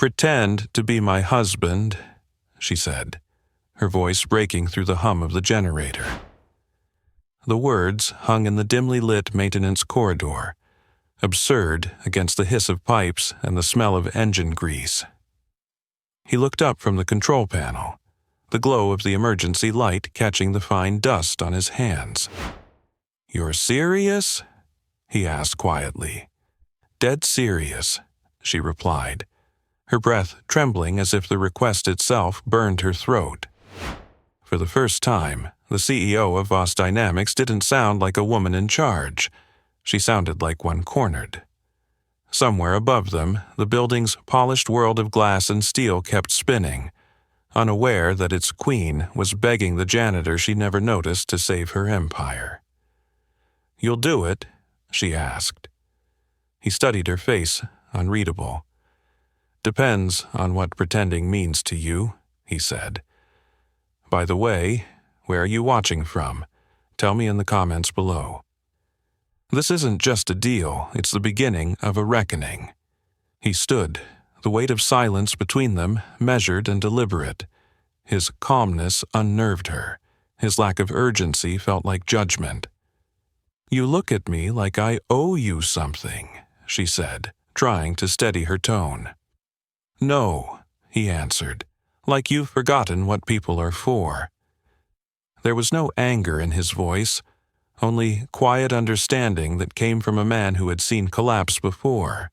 "Pretend to be my husband," she said, her voice breaking through the hum of the generator. The words hung in the dimly lit maintenance corridor, absurd against the hiss of pipes and the smell of engine grease. He looked up from the control panel, the glow of the emergency light catching the fine dust on his hands. "You're serious?" he asked quietly. "Dead serious," she replied, her breath trembling as if the request itself burned her throat. For the first time, the CEO of Voss Dynamics didn't sound like a woman in charge. She sounded like one cornered. Somewhere above them, the building's polished world of glass and steel kept spinning, unaware that its queen was begging the janitor she never noticed to save her empire. "You'll do it?" she asked. He studied her face, unreadable. "Depends on what pretending means to you," he said. "By the way, where are you watching from? Tell me in the comments below. This isn't just a deal, it's the beginning of a reckoning." He stood, the weight of silence between them measured and deliberate. His calmness unnerved her. His lack of urgency felt like judgment. "You look at me like I owe you something," she said, trying to steady her tone. "No," he answered, "like you've forgotten what people are for." There was no anger in his voice, only quiet understanding that came from a man who had seen collapse before,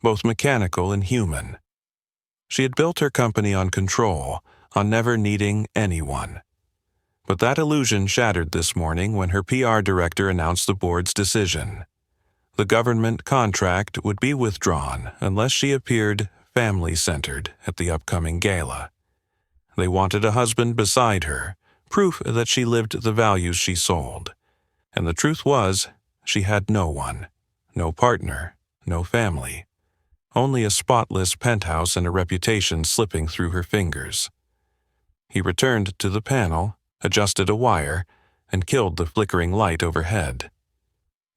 both mechanical and human. She had built her company on control, on never needing anyone. But that illusion shattered this morning when her PR director announced the board's decision. The government contract would be withdrawn unless she appeared family-centered at the upcoming gala. They wanted a husband beside her, proof that she lived the values she sold. And the truth was, she had no one, no partner, no family. Only a spotless penthouse and a reputation slipping through her fingers. He returned to the panel, adjusted a wire, and killed the flickering light overhead.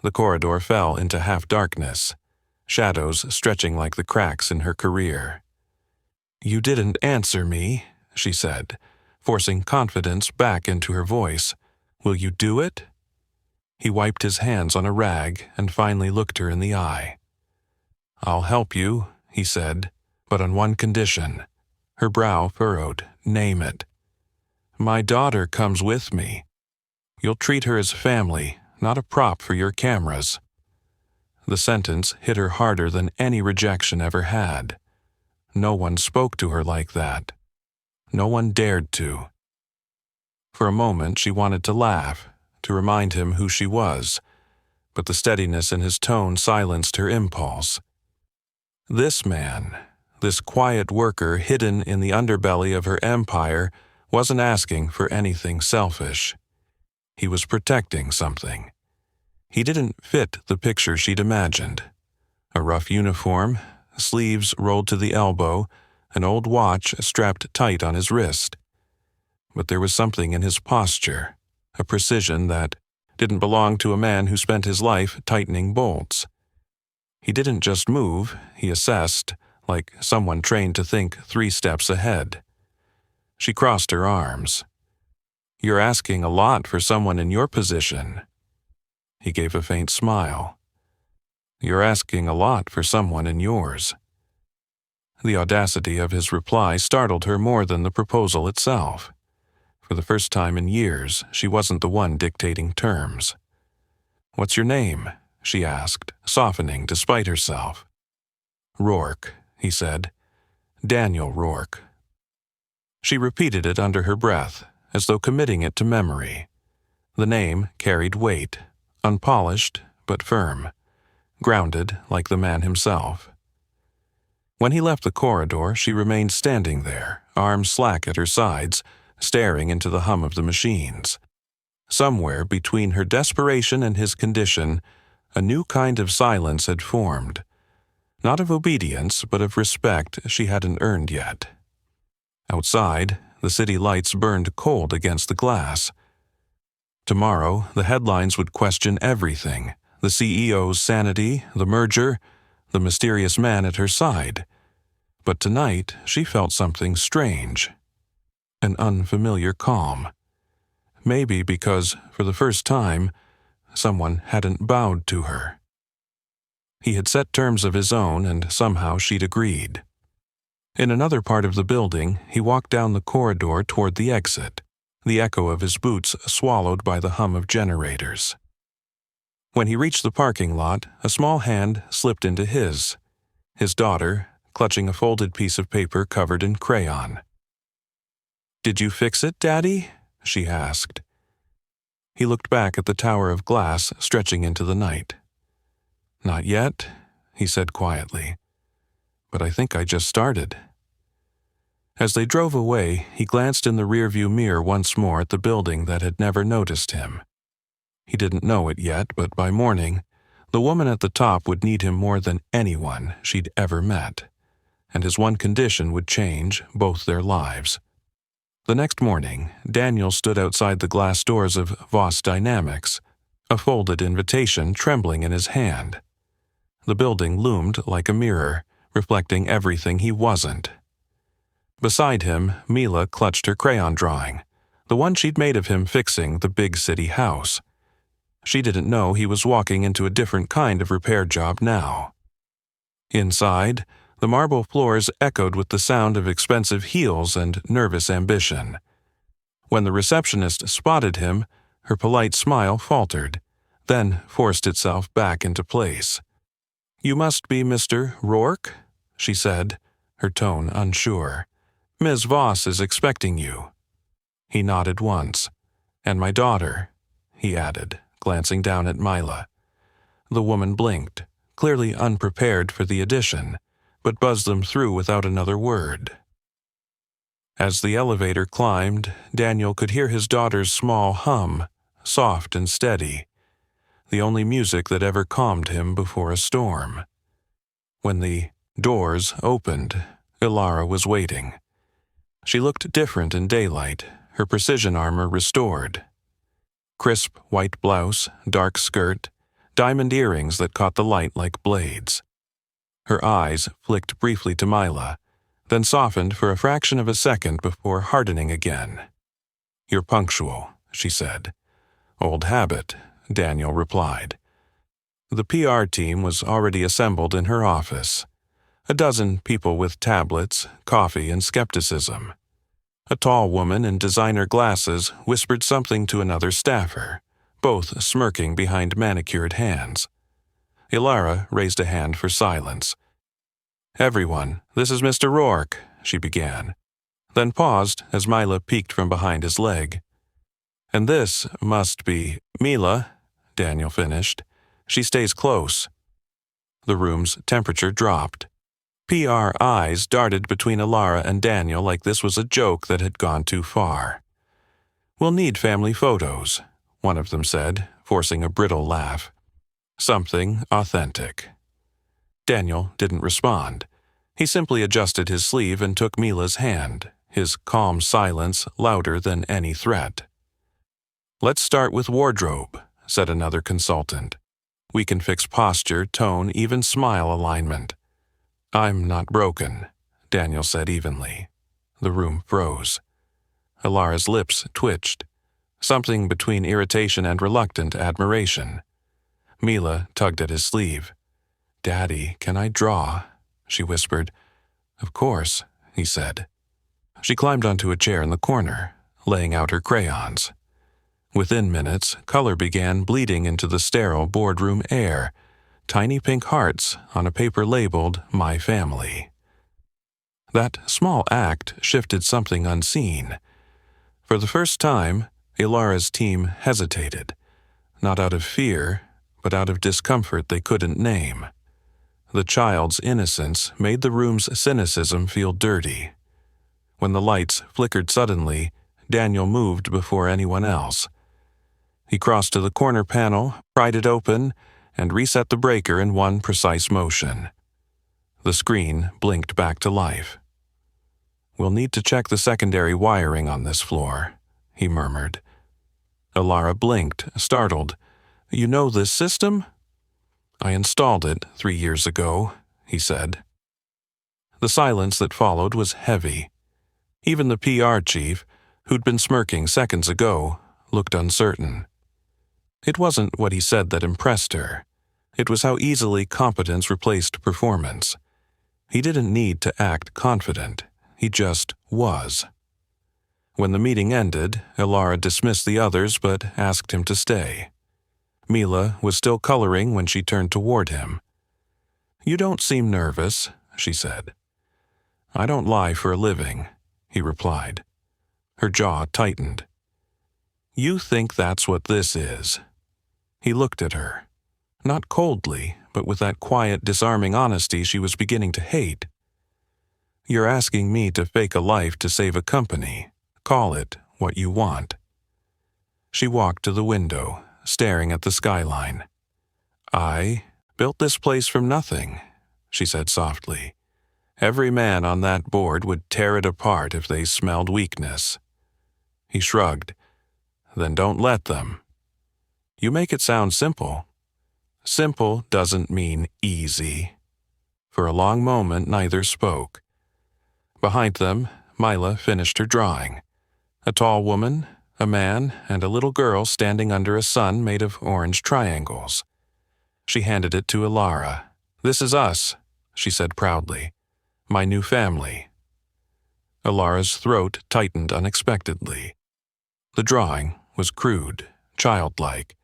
The corridor fell into half-darkness, shadows stretching like the cracks in her career. "You didn't answer me," she said, forcing confidence back into her voice. "Will you do it?" He wiped his hands on a rag and finally looked her in the eye. "I'll help you," he said, "but on one condition." Her brow furrowed. "Name it." "My daughter comes with me. You'll treat her as family, not a prop for your cameras." The sentence hit her harder than any rejection ever had. No one spoke to her like that. No one dared to. For a moment she wanted to laugh, to remind him who she was, but the steadiness in his tone silenced her impulse. This man, this quiet worker hidden in the underbelly of her empire, wasn't asking for anything selfish. He was protecting something. He didn't fit the picture she'd imagined. A rough uniform, sleeves rolled to the elbow, an old watch strapped tight on his wrist. But there was something in his posture, a precision that didn't belong to a man who spent his life tightening bolts. He didn't just move, he assessed, like someone trained to think 3 steps ahead. She crossed her arms. "You're asking a lot for someone in your position." He gave a faint smile. "You're asking a lot for someone in yours." The audacity of his reply startled her more than the proposal itself. For the first time in years, she wasn't the one dictating terms. "What's your name?" she asked, softening despite herself. "Rourke," he said. "Daniel Rourke." She repeated it under her breath, as though committing it to memory. The name carried weight, unpolished but firm, grounded like the man himself. When he left the corridor, she remained standing there, arms slack at her sides, staring into the hum of the machines. Somewhere between her desperation and his condition, a new kind of silence had formed. Not of obedience, but of respect she hadn't earned yet. Outside, the city lights burned cold against the glass. Tomorrow, the headlines would question everything: the CEO's sanity, the merger, the mysterious man at her side. But tonight she felt something strange, an unfamiliar calm. Maybe because, for the first time, someone hadn't bowed to her. He had set terms of his own, and somehow she'd agreed. In another part of the building, he walked down the corridor toward the exit, the echo of his boots swallowed by the hum of generators. When he reached the parking lot, a small hand slipped into his daughter, clutching a folded piece of paper covered in crayon. "Did you fix it, Daddy?" she asked. He looked back at the tower of glass stretching into the night. "Not yet," he said quietly. "But I think I just started." As they drove away, he glanced in the rearview mirror once more at the building that had never noticed him. He didn't know it yet, but by morning, the woman at the top would need him more than anyone she'd ever met, and his one condition would change both their lives. The next morning, Daniel stood outside the glass doors of Voss Dynamics, a folded invitation trembling in his hand. The building loomed like a mirror, reflecting everything he wasn't. Beside him, Mila clutched her crayon drawing, the one she'd made of him fixing the big city house. She didn't know he was walking into a different kind of repair job now. Inside, the marble floors echoed with the sound of expensive heels and nervous ambition. When the receptionist spotted him, her polite smile faltered, then forced itself back into place. "You must be Mr. Rourke?" she said, her tone unsure. "Ms. Voss is expecting you." He nodded once. "And my daughter," he added, glancing down at Mila. The woman blinked, clearly unprepared for the addition, but buzzed them through without another word. As the elevator climbed, Daniel could hear his daughter's small hum, soft and steady, the only music that ever calmed him before a storm. When the doors opened, Ilara was waiting. She looked different in daylight, her precision armor restored. Crisp white blouse, dark skirt, diamond earrings that caught the light like blades. Her eyes flicked briefly to Mila, then softened for a fraction of a second before hardening again. "You're punctual," she said. "Old habit," Daniel replied. The PR team was already assembled in her office. A dozen people with tablets, coffee, and skepticism. A tall woman in designer glasses whispered something to another staffer, both smirking behind manicured hands. Ilara raised a hand for silence. "Everyone, this is Mr. Rourke," she began, then paused as Mila peeked from behind his leg. "And this must be Mila," Daniel finished. "She stays close." The room's temperature dropped. PR eyes darted between Ilara and Daniel like this was a joke that had gone too far. "We'll need family photos," one of them said, forcing a brittle laugh. "Something authentic." Daniel didn't respond. He simply adjusted his sleeve and took Mila's hand, his calm silence louder than any threat. "Let's start with wardrobe," said another consultant. "We can fix posture, tone, even smile alignment." "I'm not broken," Daniel said evenly. The room froze. Ilara's lips twitched, something between irritation and reluctant admiration. Mila tugged at his sleeve. "Daddy, can I draw?" she whispered. "Of course," he said. She climbed onto a chair in the corner, laying out her crayons. Within minutes, color began bleeding into the sterile boardroom air, tiny pink hearts on a paper labeled "My Family." That small act shifted something unseen. For the first time, Ilara's team hesitated, not out of fear, but out of discomfort they couldn't name. The child's innocence made the room's cynicism feel dirty. When the lights flickered suddenly, Daniel moved before anyone else. He crossed to the corner panel, pried it open, and reset the breaker in one precise motion. The screen blinked back to life. "We'll need to check the secondary wiring on this floor," he murmured. Ilara blinked, startled. "You know this system?" "I installed it 3 years ago," he said. The silence that followed was heavy. Even the PR chief, who'd been smirking seconds ago, looked uncertain. It wasn't what he said that impressed her. It was how easily competence replaced performance. He didn't need to act confident. He just was. When the meeting ended, Ilara dismissed the others but asked him to stay. Mila was still coloring when she turned toward him. "You don't seem nervous," she said. "I don't lie for a living," he replied. Her jaw tightened. "You think that's what this is?" He looked at her. Not coldly, but with that quiet, disarming honesty she was beginning to hate. "You're asking me to fake a life to save a company. Call it what you want." She walked to the window, staring at the skyline. "I built this place from nothing," she said softly. "Every man on that board would tear it apart if they smelled weakness." He shrugged. "Then don't let them." "You make it sound simple." "Simple doesn't mean easy." For a long moment neither spoke. Behind them, Mila finished her drawing. A tall woman, a man, and a little girl standing under a sun made of orange triangles. She handed it to Ilara. "This is us," she said proudly. "My new family." Ilara's throat tightened unexpectedly. The drawing was crude, childlike,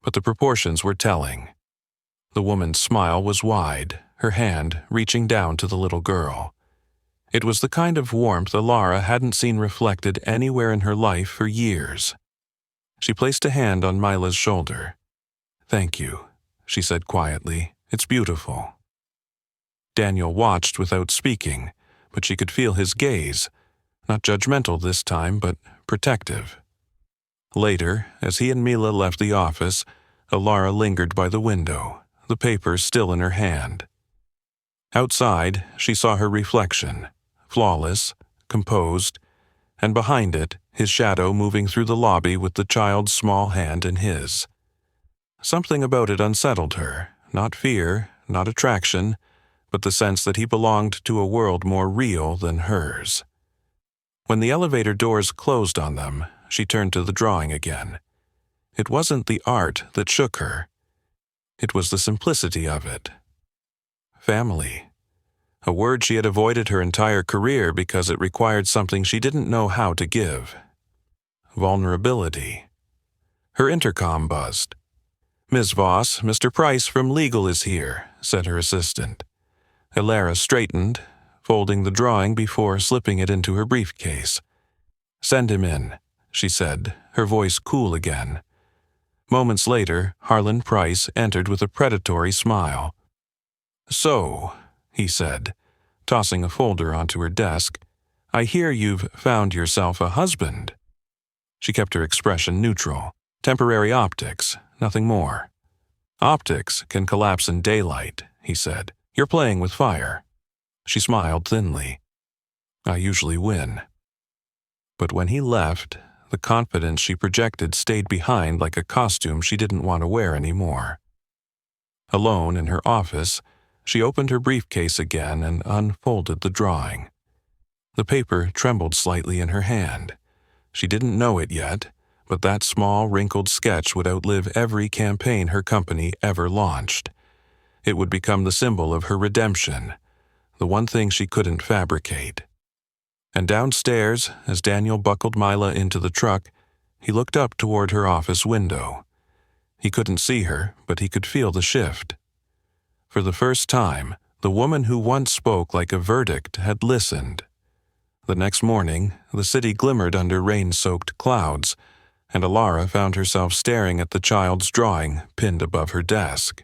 but the proportions were telling. The woman's smile was wide, her hand reaching down to the little girl. It was the kind of warmth Ilara hadn't seen reflected anywhere in her life for years. She placed a hand on Mila's shoulder. "Thank you," she said quietly. "It's beautiful." Daniel watched without speaking, but she could feel his gaze, not judgmental this time, but protective. Later, as he and Mila left the office, Ilara lingered by the window, the paper still in her hand. Outside, she saw her reflection, flawless, composed, and behind it, his shadow moving through the lobby with the child's small hand in his. Something about it unsettled her, not fear, not attraction, but the sense that he belonged to a world more real than hers. When the elevator doors closed on them, she turned to the drawing again. It wasn't the art that shook her. It was the simplicity of it. Family. A word she had avoided her entire career because it required something she didn't know how to give. Vulnerability. Her intercom buzzed. "Ms. Voss, Mr. Price from Legal is here," said her assistant. Ilara straightened, folding the drawing before slipping it into her briefcase. "Send him in," she said, her voice cool again. Moments later, Harlan Price entered with a predatory smile. "So," he said, tossing a folder onto her desk, "I hear you've found yourself a husband." She kept her expression neutral. "Temporary optics, nothing more." "Optics can collapse in daylight," he said. "You're playing with fire." She smiled thinly. "I usually win." But when he left, the confidence she projected stayed behind like a costume she didn't want to wear anymore. Alone in her office, she opened her briefcase again and unfolded the drawing. The paper trembled slightly in her hand. She didn't know it yet, but that small, wrinkled sketch would outlive every campaign her company ever launched. It would become the symbol of her redemption, the one thing she couldn't fabricate. And downstairs, as Daniel buckled Mila into the truck, he looked up toward her office window. He couldn't see her, but he could feel the shift. For the first time, the woman who once spoke like a verdict had listened. The next morning, the city glimmered under rain-soaked clouds, and Ilara found herself staring at the child's drawing pinned above her desk.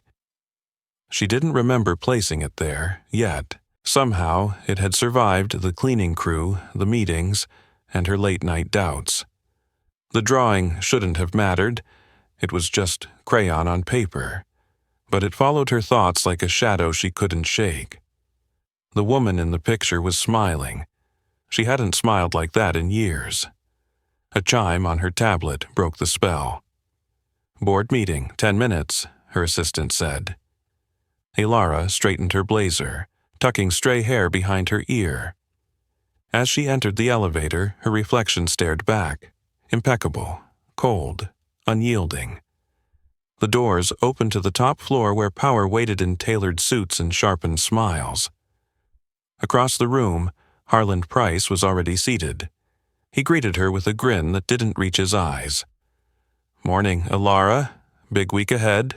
She didn't remember placing it there, yet. Somehow, it had survived the cleaning crew, the meetings, and her late-night doubts. The drawing shouldn't have mattered. It was just crayon on paper. But it followed her thoughts like a shadow she couldn't shake. The woman in the picture was smiling. She hadn't smiled like that in years. A chime on her tablet broke the spell. "Board meeting, 10 minutes, her assistant said. Ilara straightened her blazer, tucking stray hair behind her ear. As she entered the elevator, her reflection stared back, impeccable, cold, unyielding. The doors opened to the top floor where power waited in tailored suits and sharpened smiles. Across the room, Harland Price was already seated. He greeted her with a grin that didn't reach his eyes. "Morning, Alara. Big week ahead."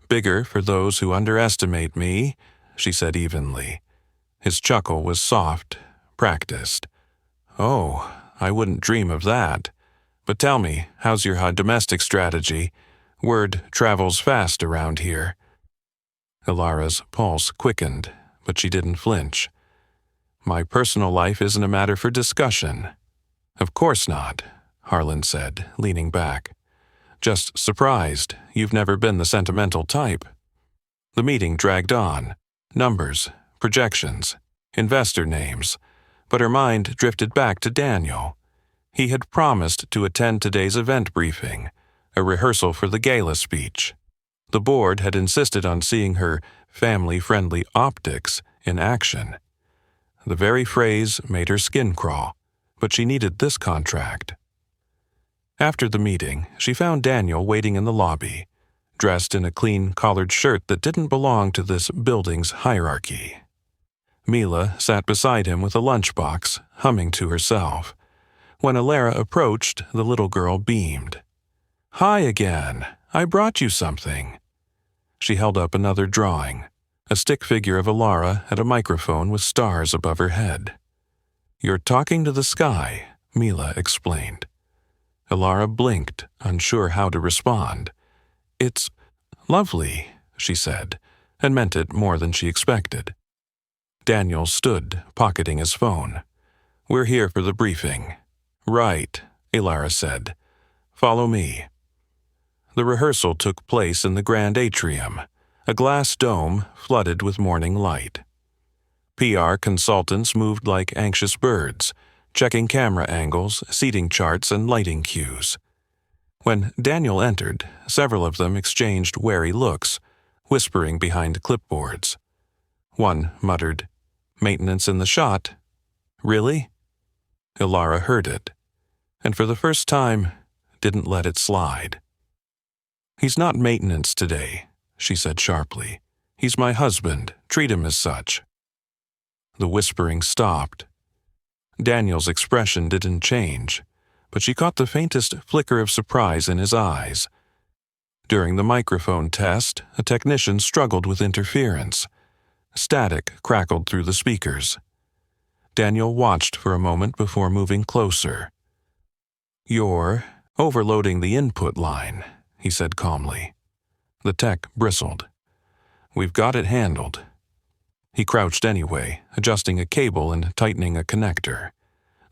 "Bigger for those who underestimate me," she said evenly. His chuckle was soft, practiced. "Oh, I wouldn't dream of that. But tell me, how's your domestic strategy? Word travels fast around here." Alara's pulse quickened, but she didn't flinch. "My personal life isn't a matter for discussion." "Of course not," Harland said, leaning back. "Just surprised. You've never been the sentimental type." The meeting dragged on. Numbers, projections, investor names. But her mind drifted back to Daniel. He had promised to attend today's event briefing, a rehearsal for the gala speech. The board had insisted on seeing her family-friendly optics in action. The very phrase made her skin crawl, but she needed this contract. After the meeting, she found Daniel waiting in the lobby, dressed in a clean collared shirt that didn't belong to this building's hierarchy. Mila sat beside him with a lunchbox, humming to herself. When Alara approached, the little girl beamed. "Hi again. I brought you something." She held up another drawing, a stick figure of Alara at a microphone with stars above her head. "You're talking to the sky," Mila explained. Alara blinked, unsure how to respond. "It's lovely," she said, and meant it more than she expected. Daniel stood, pocketing his phone. "We're here for the briefing." "Right," Alara said. "Follow me." The rehearsal took place in the grand atrium, a glass dome flooded with morning light. PR consultants moved like anxious birds, checking camera angles, seating charts, and lighting cues. When Daniel entered, several of them exchanged wary looks, whispering behind clipboards. One muttered, "Maintenance in the shot." "Really?" Alara heard it, and for the first time, didn't let it slide. "He's not maintenance today," she said sharply. "He's my husband. Treat him as such." The whispering stopped. Daniel's expression didn't change, but she caught the faintest flicker of surprise in his eyes. During the microphone test, a technician struggled with interference. Static crackled through the speakers. Daniel watched for a moment before moving closer. "You're overloading the input line," he said calmly. The tech bristled. "We've got it handled." He crouched anyway, adjusting a cable and tightening a connector.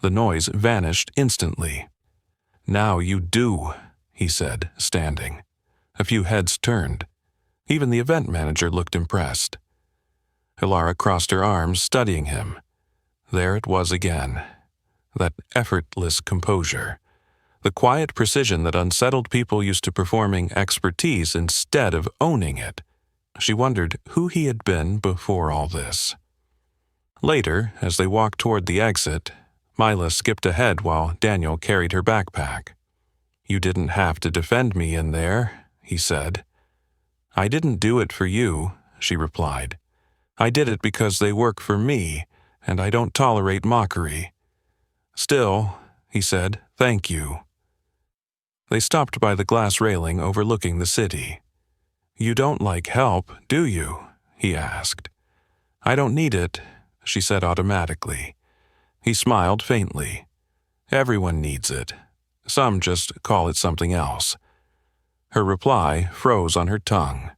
The noise vanished instantly. "Now you do," he said, standing. A few heads turned. Even the event manager looked impressed. Alara crossed her arms, studying him. There it was again. That effortless composure. The quiet precision that unsettled people used to performing expertise instead of owning it. She wondered who he had been before all this. Later, as they walked toward the exit, Mila skipped ahead while Daniel carried her backpack. "You didn't have to defend me in there," he said. "I didn't do it for you," she replied. "I did it because they work for me, and I don't tolerate mockery." "Still," he said, "thank you." They stopped by the glass railing overlooking the city. "You don't like help, do you?" he asked. "I don't need it," she said automatically. He smiled faintly. "Everyone needs it. Some just call it something else." Her reply froze on her tongue.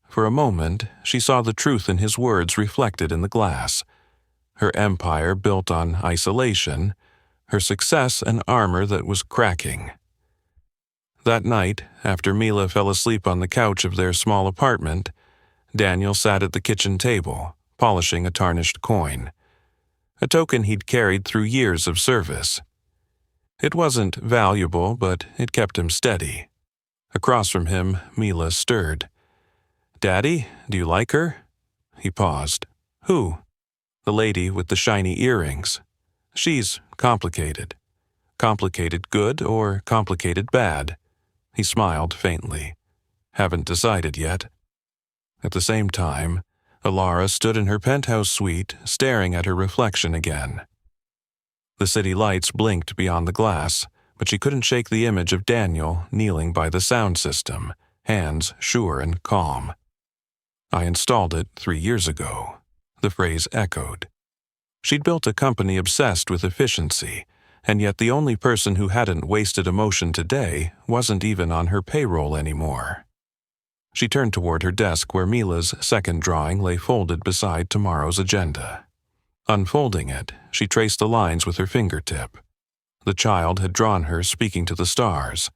For a moment, she saw the truth in his words reflected in the glass. Her empire built on isolation, her success an armor that was cracking. That night, after Mila fell asleep on the couch of their small apartment, Daniel sat at the kitchen table, polishing a tarnished coin. A token he'd carried through years of service. It wasn't valuable, but it kept him steady. Across from him, Mila stirred. "Daddy, do you like her?" He paused. Who? The lady with the shiny earrings. She's complicated. Complicated good or complicated bad? He smiled faintly. Haven't decided yet. At the same time, Alara stood in her penthouse suite, staring at her reflection again. The city lights blinked beyond the glass, but she couldn't shake the image of Daniel kneeling by the sound system, hands sure and calm. I installed it 3 years ago, the phrase echoed. She'd built a company obsessed with efficiency, and yet the only person who hadn't wasted emotion today wasn't even on her payroll anymore. She turned toward her desk where Mila's second drawing lay folded beside tomorrow's agenda. Unfolding it, she traced the lines with her fingertip. The child had drawn her speaking to the stars.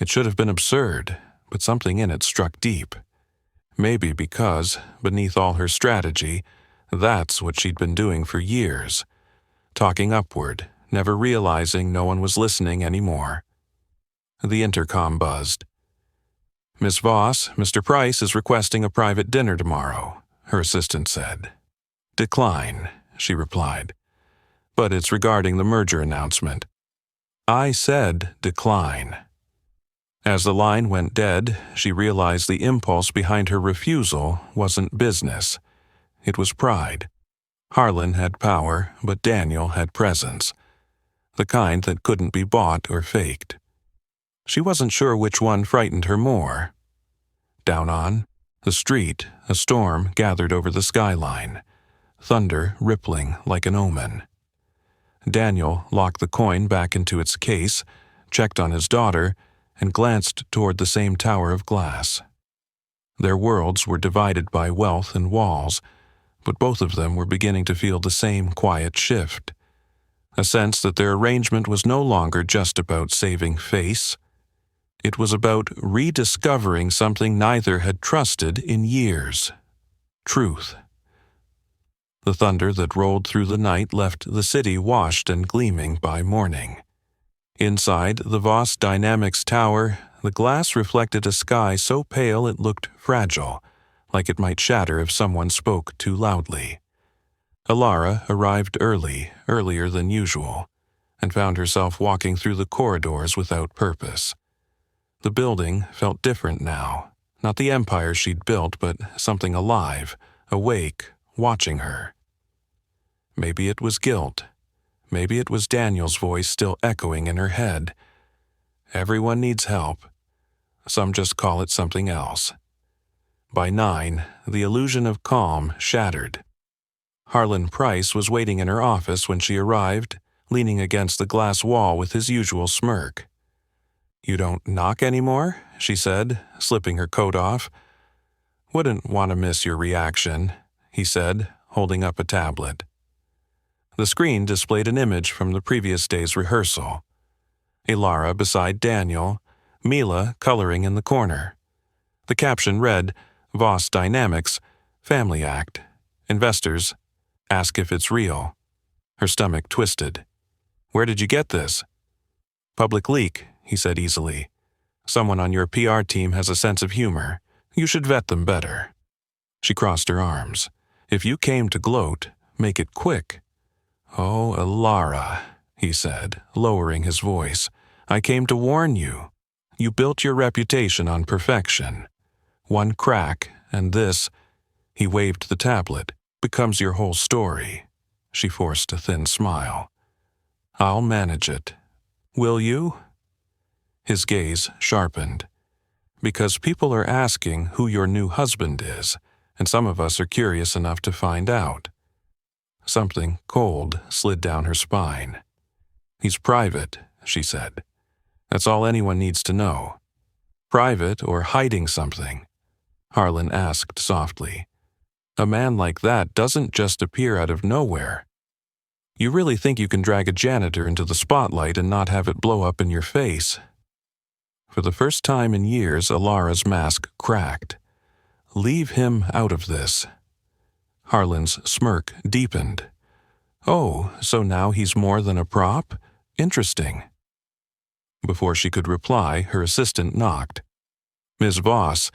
It should have been absurd, but something in it struck deep. Maybe because, beneath all her strategy, that's what she'd been doing for years. Talking upward, never realizing no one was listening anymore. The intercom buzzed. "Miss Voss, Mr. Price is requesting a private dinner tomorrow," her assistant said. "Decline," she replied. "But it's regarding the merger announcement." "I said decline." As the line went dead, she realized the impulse behind her refusal wasn't business. It was pride. Harlan had power, but Daniel had presence. The kind that couldn't be bought or faked. She wasn't sure which one frightened her more. Down on the street, a storm gathered over the skyline, thunder rippling like an omen. Daniel locked the coin back into its case, checked on his daughter, and glanced toward the same tower of glass. Their worlds were divided by wealth and walls, but both of them were beginning to feel the same quiet shift. A sense that their arrangement was no longer just about saving face. It was about rediscovering something neither had trusted in years. Truth. The thunder that rolled through the night left the city washed and gleaming by morning. Inside the Voss Dynamics Tower, the glass reflected a sky so pale it looked fragile, like it might shatter if someone spoke too loudly. Alara arrived earlier than usual, and found herself walking through the corridors without purpose. The building felt different now, not the empire she'd built, but something alive, awake, watching her. Maybe it was guilt. Maybe it was Daniel's voice still echoing in her head. Everyone needs help. Some just call it something else. By 9, the illusion of calm shattered. Harlan Price was waiting in her office when she arrived, leaning against the glass wall with his usual smirk. "You don't knock anymore?" she said, slipping her coat off. "Wouldn't want to miss your reaction," he said, holding up a tablet. The screen displayed an image from the previous day's rehearsal. Alara beside Daniel, Mila coloring in the corner. The caption read, "Voss Dynamics, Family Act. Investors, ask if it's real." Her stomach twisted. "Where did you get this?" "Public leak," he said easily. "Someone on your PR team has a sense of humor. You should vet them better." She crossed her arms. "If you came to gloat, make it quick." "Oh, Alara," he said, lowering his voice. "I came to warn you. You built your reputation on perfection. One crack, and this," he waved the tablet, "becomes your whole story." She forced a thin smile. "I'll manage it. Will you?" His gaze sharpened. "Because people are asking who your new husband is, and some of us are curious enough to find out." Something cold slid down her spine. "He's private," she said. "That's all anyone needs to know." "Private or hiding something?" Harlan asked softly. "A man like that doesn't just appear out of nowhere. You really think you can drag a janitor into the spotlight and not have it blow up in your face?" For the first time in years, Alara's mask cracked. "Leave him out of this." Harlan's smirk deepened. "Oh, so now he's more than a prop? Interesting." Before she could reply, her assistant knocked. "Ms. Voss,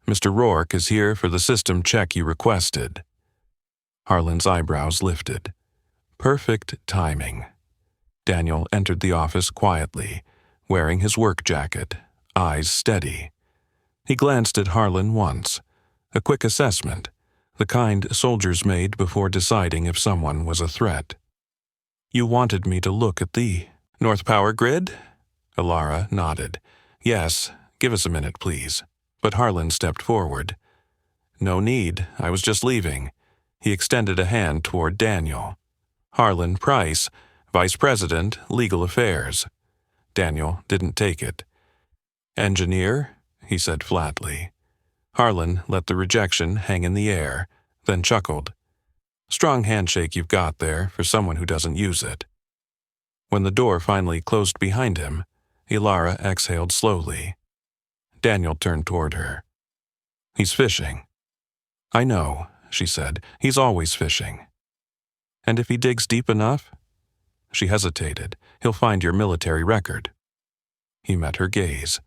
Mr. Rourke is here for the system check you requested." Harlan's eyebrows lifted. Perfect timing. Daniel entered the office quietly, wearing his work jacket, eyes steady. He glanced at Harlan once, a quick assessment, the kind soldiers made before deciding if someone was a threat. "You wanted me to look at the North Power grid?" Ilara nodded. "Yes, give us a minute, please." But Harlan stepped forward. "No need, I was just leaving." He extended a hand toward Daniel. "Harlan Price, Vice President, Legal Affairs." Daniel didn't take it. "Engineer?" he said flatly. Harlan let the rejection hang in the air, then chuckled. "Strong handshake you've got there for someone who doesn't use it." When the door finally closed behind him, Ilara exhaled slowly. Daniel turned toward her. "He's fishing." "I know," she said. "He's always fishing." "And if he digs deep enough?" She hesitated. "He'll find your military record." He met her gaze.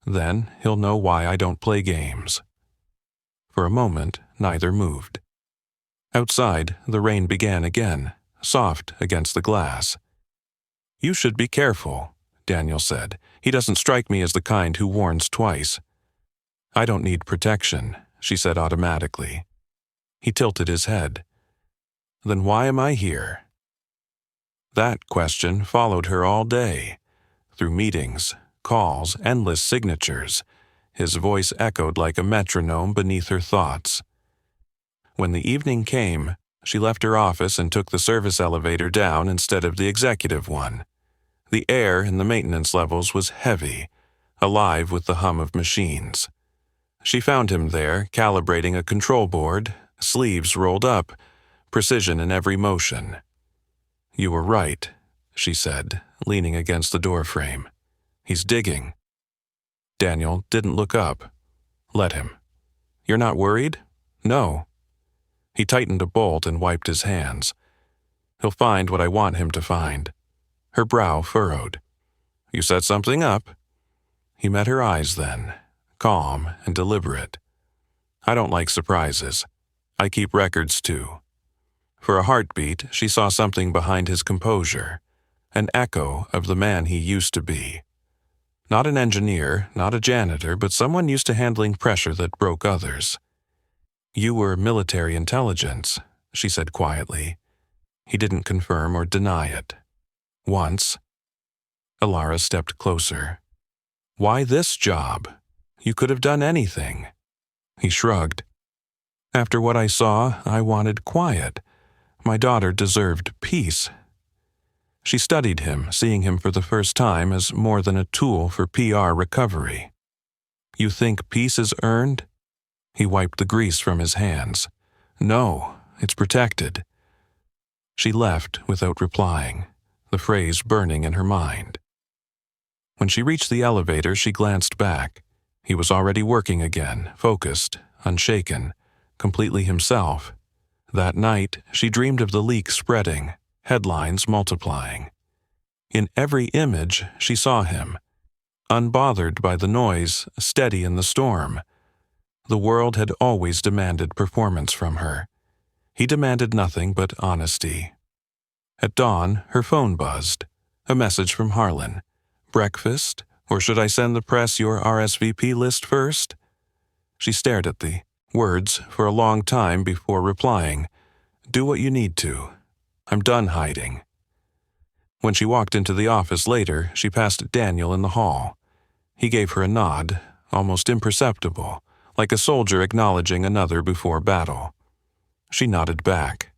"Then he'll know why I don't play games." For a moment, neither moved. Outside, the rain began again, soft against the glass. "You should be careful," Daniel said. "He doesn't strike me as the kind who warns twice." "I don't need protection," she said automatically. He tilted his head. "Then why am I here?" That question followed her all day. Through meetings, calls, endless signatures, his voice echoed like a metronome beneath her thoughts. When the evening came, she left her office and took the service elevator down instead of the executive one. The air in the maintenance levels was heavy, alive with the hum of machines. She found him there, calibrating a control board, sleeves rolled up, precision in every motion. "You were right," she said, leaning against the doorframe. "He's digging." Daniel didn't look up. "Let him." "You're not worried?" "No." He tightened a bolt and wiped his hands. "He'll find what I want him to find." Her brow furrowed. "You set something up?" He met her eyes then, calm and deliberate. "I don't like surprises. I keep records too." For a heartbeat, she saw something behind his composure, an echo of the man he used to be. Not an engineer, not a janitor, but someone used to handling pressure that broke others. "You were military intelligence," she said quietly. He didn't confirm or deny it. "Once." Ilara stepped closer. "Why this job? You could have done anything." He shrugged. "After what I saw, I wanted quiet. My daughter deserved peace." She studied him, seeing him for the first time as more than a tool for PR recovery. "You think peace is earned?" He wiped the grease from his hands. "No, it's protected." She left without replying, the phrase burning in her mind. When she reached the elevator, she glanced back. He was already working again, focused, unshaken, completely himself. That night, she dreamed of the leak spreading, headlines multiplying. In every image, she saw him, unbothered by the noise, steady in the storm. The world had always demanded performance from her. He demanded nothing but honesty. At dawn, her phone buzzed. A message from Harlan. "Breakfast? Or should I send the press your RSVP list first?" She stared at the words for a long time before replying. "Do what you need to. I'm done hiding." When she walked into the office later, she passed Daniel in the hall. He gave her a nod, almost imperceptible, like a soldier acknowledging another before battle. She nodded back.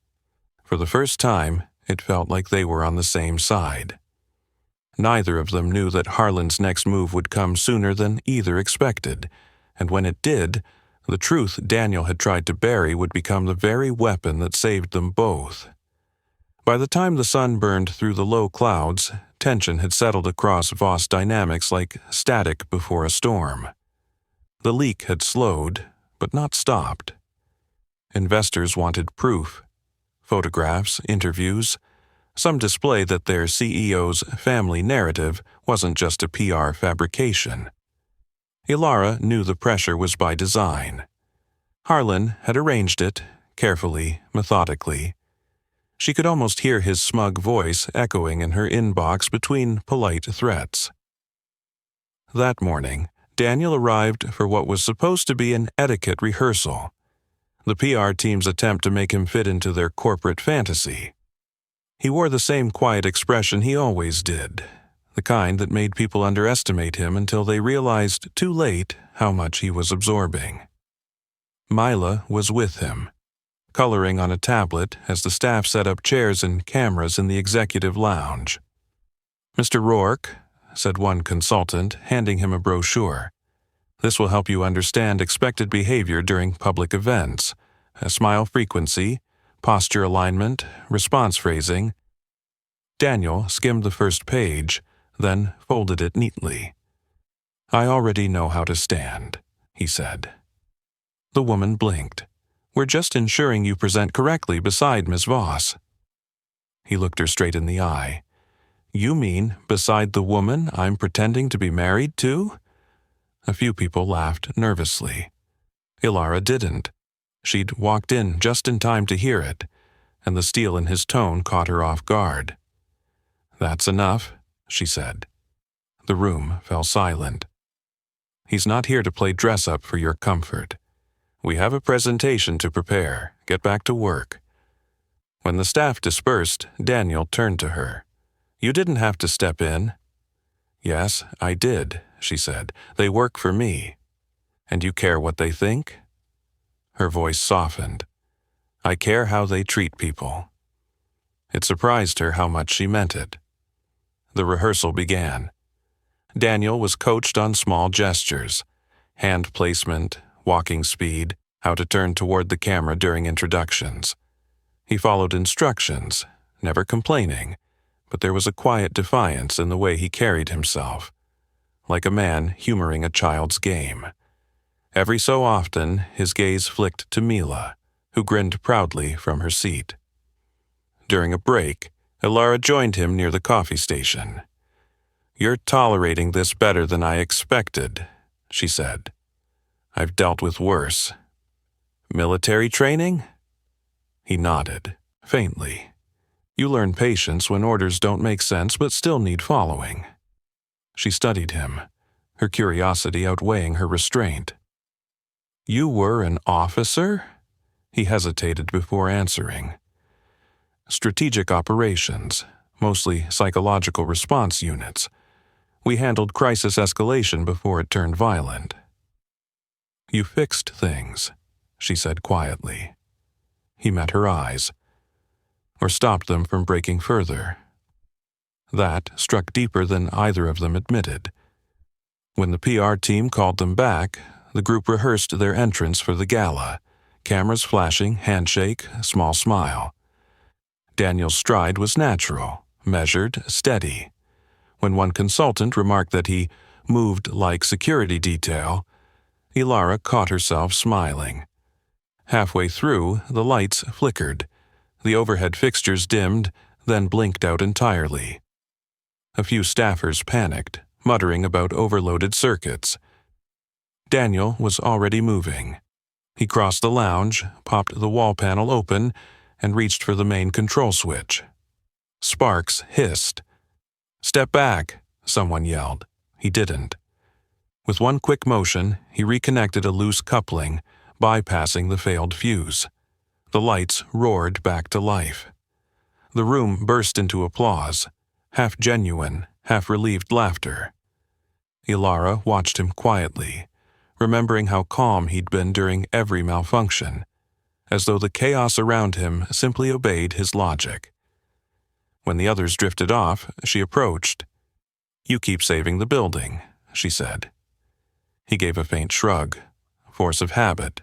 For the first time, it felt like they were on the same side. Neither of them knew that Harlan's next move would come sooner than either expected, and when it did, the truth Daniel had tried to bury would become the very weapon that saved them both. By the time the sun burned through the low clouds, tension had settled across Voss Dynamics like static before a storm. The leak had slowed, but not stopped. Investors wanted proof. Photographs, interviews, some display that their CEO's family narrative wasn't just a PR fabrication. Ilara knew the pressure was by design. Harlan had arranged it, carefully, methodically. She could almost hear his smug voice echoing in her inbox between polite threats. That morning, Daniel arrived for what was supposed to be an etiquette rehearsal, the PR team's attempt to make him fit into their corporate fantasy. He wore the same quiet expression he always did, the kind that made people underestimate him until they realized too late how much he was absorbing. Mila was with him, coloring on a tablet as the staff set up chairs and cameras in the executive lounge. "Mr. Rourke," said one consultant, handing him a brochure. "This will help you understand expected behavior during public events, smile frequency, posture alignment, response phrasing." Daniel skimmed the first page, then folded it neatly. "I already know how to stand," he said. The woman blinked. "We're just ensuring you present correctly beside Ms. Voss." He looked her straight in the eye. "You mean beside the woman I'm pretending to be married to?" A few people laughed nervously. Ilara didn't. She'd walked in just in time to hear it, and the steel in his tone caught her off guard. "That's enough," she said. The room fell silent. "He's not here to play dress-up for your comfort. We have a presentation to prepare. Get back to work." When the staff dispersed, Daniel turned to her. "You didn't have to step in." "Yes, I did," she said. "They work for me." "And you care what they think?" Her voice softened. "I care how they treat people." It surprised her how much she meant it. The rehearsal began. Daniel was coached on small gestures, hand placement, walking speed, how to turn toward the camera during introductions. He followed instructions, never complaining, but there was a quiet defiance in the way he carried himself, like a man humoring a child's game. Every so often, his gaze flicked to Mila, who grinned proudly from her seat. During a break, Ilara joined him near the coffee station. "You're tolerating this better than I expected," she said. "I've dealt with worse." "Military training?" He nodded, faintly. "You learn patience when orders don't make sense but still need following." She studied him, her curiosity outweighing her restraint. "You were an officer?" He hesitated before answering. "Strategic operations, mostly psychological response units. We handled crisis escalation before it turned violent." "You fixed things," she said quietly. He met her eyes, or stopped them from breaking further. That struck deeper than either of them admitted. When the PR team called them back, the group rehearsed their entrance for the gala, cameras flashing, handshake, small smile. Daniel's stride was natural, measured, steady. When one consultant remarked that he moved like security detail, Ilara caught herself smiling. Halfway through, the lights flickered. The overhead fixtures dimmed, then blinked out entirely. A few staffers panicked, muttering about overloaded circuits. Daniel was already moving. He crossed the lounge, popped the wall panel open, and reached for the main control switch. Sparks hissed. "Step back," someone yelled. He didn't. With one quick motion, he reconnected a loose coupling, bypassing the failed fuse. The lights roared back to life. The room burst into applause, half genuine, half relieved laughter. Ilara watched him quietly, remembering how calm he'd been during every malfunction, as though the chaos around him simply obeyed his logic. When the others drifted off, she approached. "You keep saving the building," she said. He gave a faint shrug, force of habit.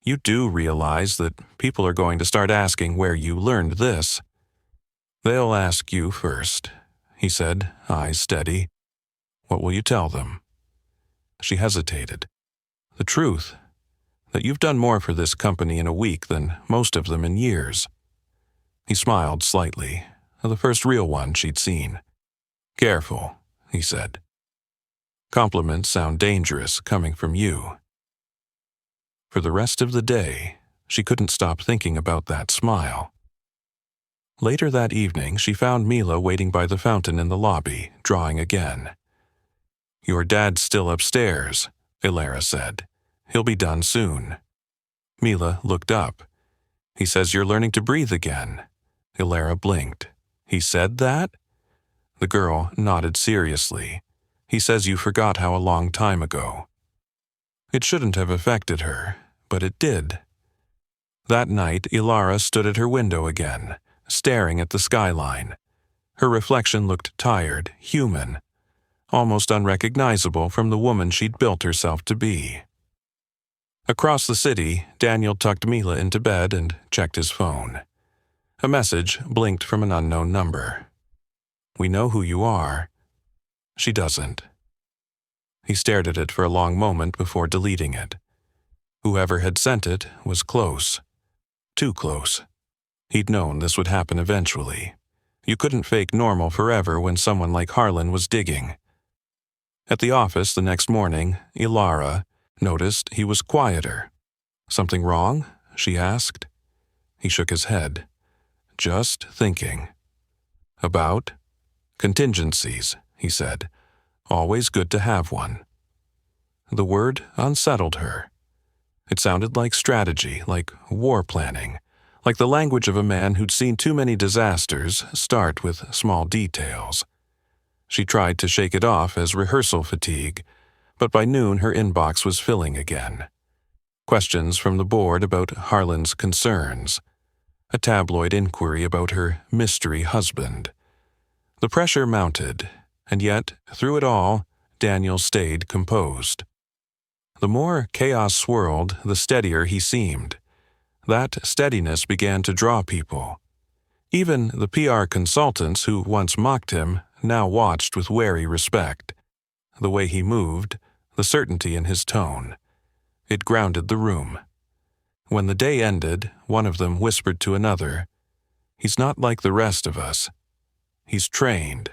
"You do realize that people are going to start asking where you learned this." "They'll ask you first," he said, eyes steady. "What will you tell them?" She hesitated. "The truth, that you've done more for this company in a week than most of them in years." He smiled slightly, the first real one she'd seen. "Careful," he said. "Compliments sound dangerous coming from you." For the rest of the day, She couldn't stop thinking about that smile. Later that evening, she found Mila waiting by the fountain in the lobby, drawing again. "Your dad's still upstairs," Ilara said. "He'll be done soon." Mila looked up. "He says you're learning to breathe again." Ilara blinked. "He said that?" The girl nodded seriously. "He says you forgot how a long time ago." It shouldn't have affected her, but it did. That night, Ilara stood at her window again, staring at the skyline. Her reflection looked tired, human, almost unrecognizable from the woman she'd built herself to be. Across the city, Daniel tucked Mila into bed and checked his phone. A message blinked from an unknown number. "We know who you are." "She doesn't." He stared at it for a long moment before deleting it. Whoever had sent it was close. Too close. He'd known this would happen eventually. You couldn't fake normal forever when someone like Harlan was digging. At the office the next morning, Ilara noticed he was quieter. "Something wrong?" she asked. He shook his head. "Just thinking." "About?" "Contingencies," he said. "Always good to have one." The word unsettled her. It sounded like strategy, like war planning, like the language of a man who'd seen too many disasters start with small details. She tried to shake it off as rehearsal fatigue, but by noon her inbox was filling again. Questions from the board about Harlan's concerns. A tabloid inquiry about her mystery husband. The pressure mounted, and yet, through it all, Daniel stayed composed. The more chaos swirled, the steadier he seemed. That steadiness began to draw people. Even the PR consultants who once mocked him now watched with wary respect. The way he moved, the certainty in his tone. It grounded the room. When the day ended, one of them whispered to another, "He's not like the rest of us. He's trained."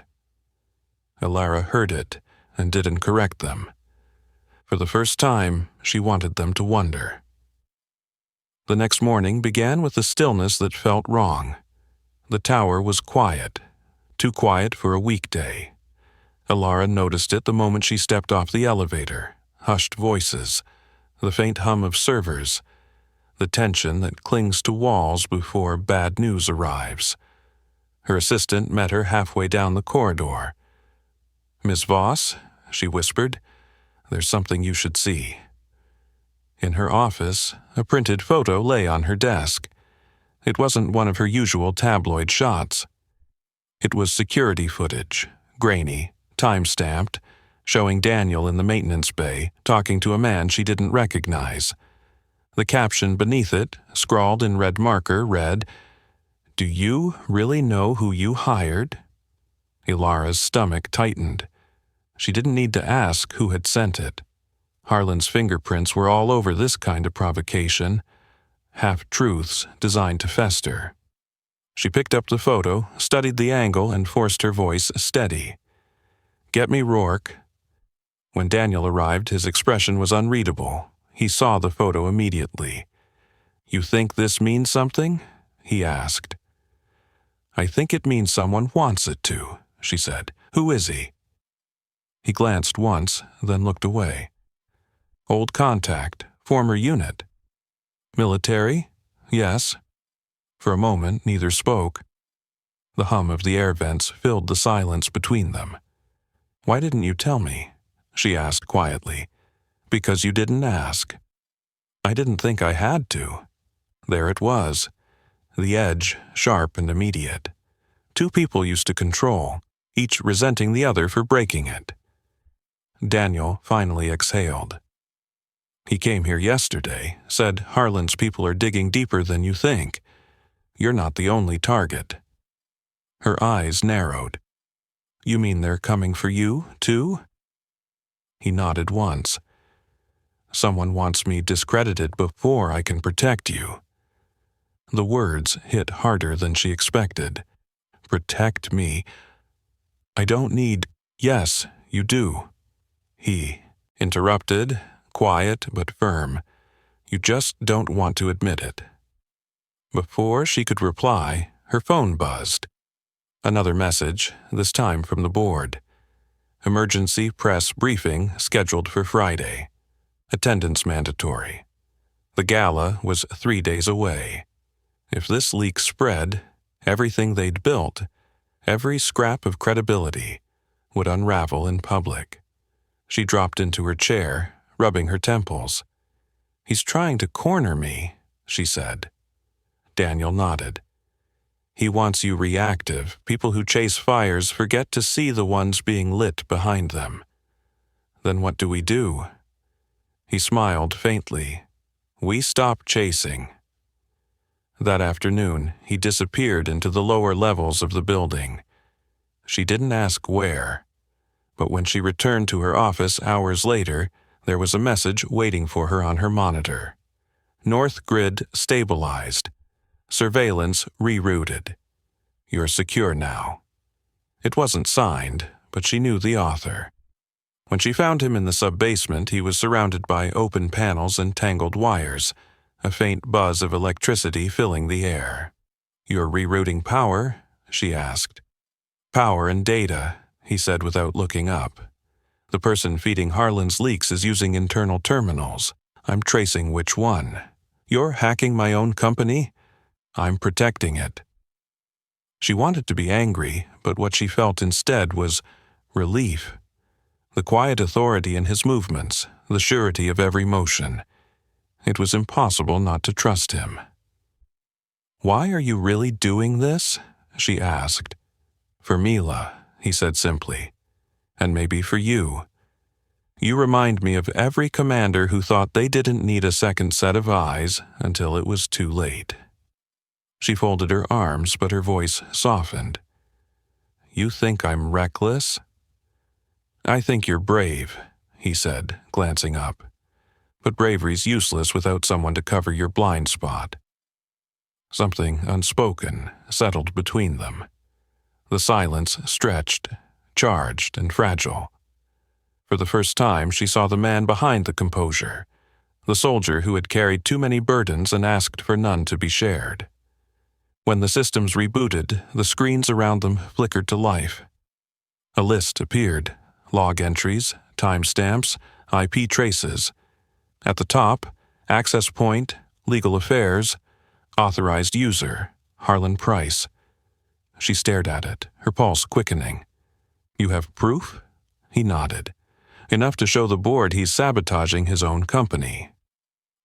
Ilara heard it and didn't correct them. For the first time, she wanted them to wonder. The next morning began with a stillness that felt wrong. The tower was quiet, too quiet for a weekday. Ilara noticed it the moment she stepped off the elevator. Hushed voices, the faint hum of servers, the tension that clings to walls before bad news arrives. Her assistant met her halfway down the corridor. "Miss Voss," she whispered, "there's something you should see." In her office, a printed photo lay on her desk. It wasn't one of her usual tabloid shots. It was security footage, grainy, time-stamped, showing Daniel in the maintenance bay talking to a man she didn't recognize. The caption beneath it, scrawled in red marker, read, "Do you really know who you hired?" Ilara's stomach tightened. She didn't need to ask who had sent it. Harlan's fingerprints were all over this kind of provocation, half-truths designed to fester. She picked up the photo, studied the angle, and forced her voice steady. "Get me Rourke." When Daniel arrived, his expression was unreadable. He saw the photo immediately. "You think this means something?" he asked. "I think it means someone wants it to," she said. "Who is he?" He glanced once, then looked away. "Old contact, former unit." "Military?" "Yes." For a moment, neither spoke. The hum of the air vents filled the silence between them. "Why didn't you tell me?" she asked quietly. "Because you didn't ask." "I didn't think I had to." There it was. The edge, sharp and immediate. Two people used to control, each resenting the other for breaking it. Daniel finally exhaled. "He came here yesterday, said Harlan's people are digging deeper than you think. You're not the only target." Her eyes narrowed. "You mean they're coming for you, too?" He nodded once. "Someone wants me discredited before I can protect you." The words hit harder than she expected. "Protect me? I don't need—" "Yes, you do." He interrupted, quiet but firm. You just don't want to admit it." Before she could reply, her phone buzzed. Another message, this time from the board. Emergency press briefing scheduled for Friday. Attendance mandatory. The gala was 3 days away. If this leak spread, everything they'd built, every scrap of credibility, would unravel in public. She dropped into her chair, rubbing her temples. "He's trying to corner me," she said. Daniel nodded. "He wants you reactive. People who chase fires forget to see the ones being lit behind them." "Then what do we do?" He smiled faintly. "We stop chasing." That afternoon, he disappeared into the lower levels of the building. She didn't ask where, but when she returned to her office hours later, there was a message waiting for her on her monitor. North Grid stabilized. Surveillance rerouted. You're secure now. It wasn't signed, but she knew the author. When she found him in the sub-basement, he was surrounded by open panels and tangled wires, a faint buzz of electricity filling the air. "You're rerouting power?" she asked. "Power and data," he said without looking up. "The person feeding Harlan's leaks is using internal terminals. I'm tracing which one. You're hacking my own company? I'm protecting it." She wanted to be angry, but what she felt instead was relief. The quiet authority in his movements, the surety of every motion. It was impossible not to trust him. "Why are you really doing this?" she asked. "For Mila," he said simply. "And maybe for you. You remind me of every commander who thought they didn't need a second set of eyes until it was too late." She folded her arms, but her voice softened. "You think I'm reckless?" "I think you're brave," he said, glancing up. "But bravery's useless without someone to cover your blind spot." Something unspoken settled between them. The silence stretched, charged and fragile. For the first time, she saw the man behind the composure, the soldier who had carried too many burdens and asked for none to be shared. When the systems rebooted, the screens around them flickered to life. A list appeared, log entries, timestamps, IP traces. At the top, access point, legal affairs, authorized user, Harlan Price. She stared at it, her pulse quickening. "You have proof?" He nodded. "Enough to show the board he's sabotaging his own company.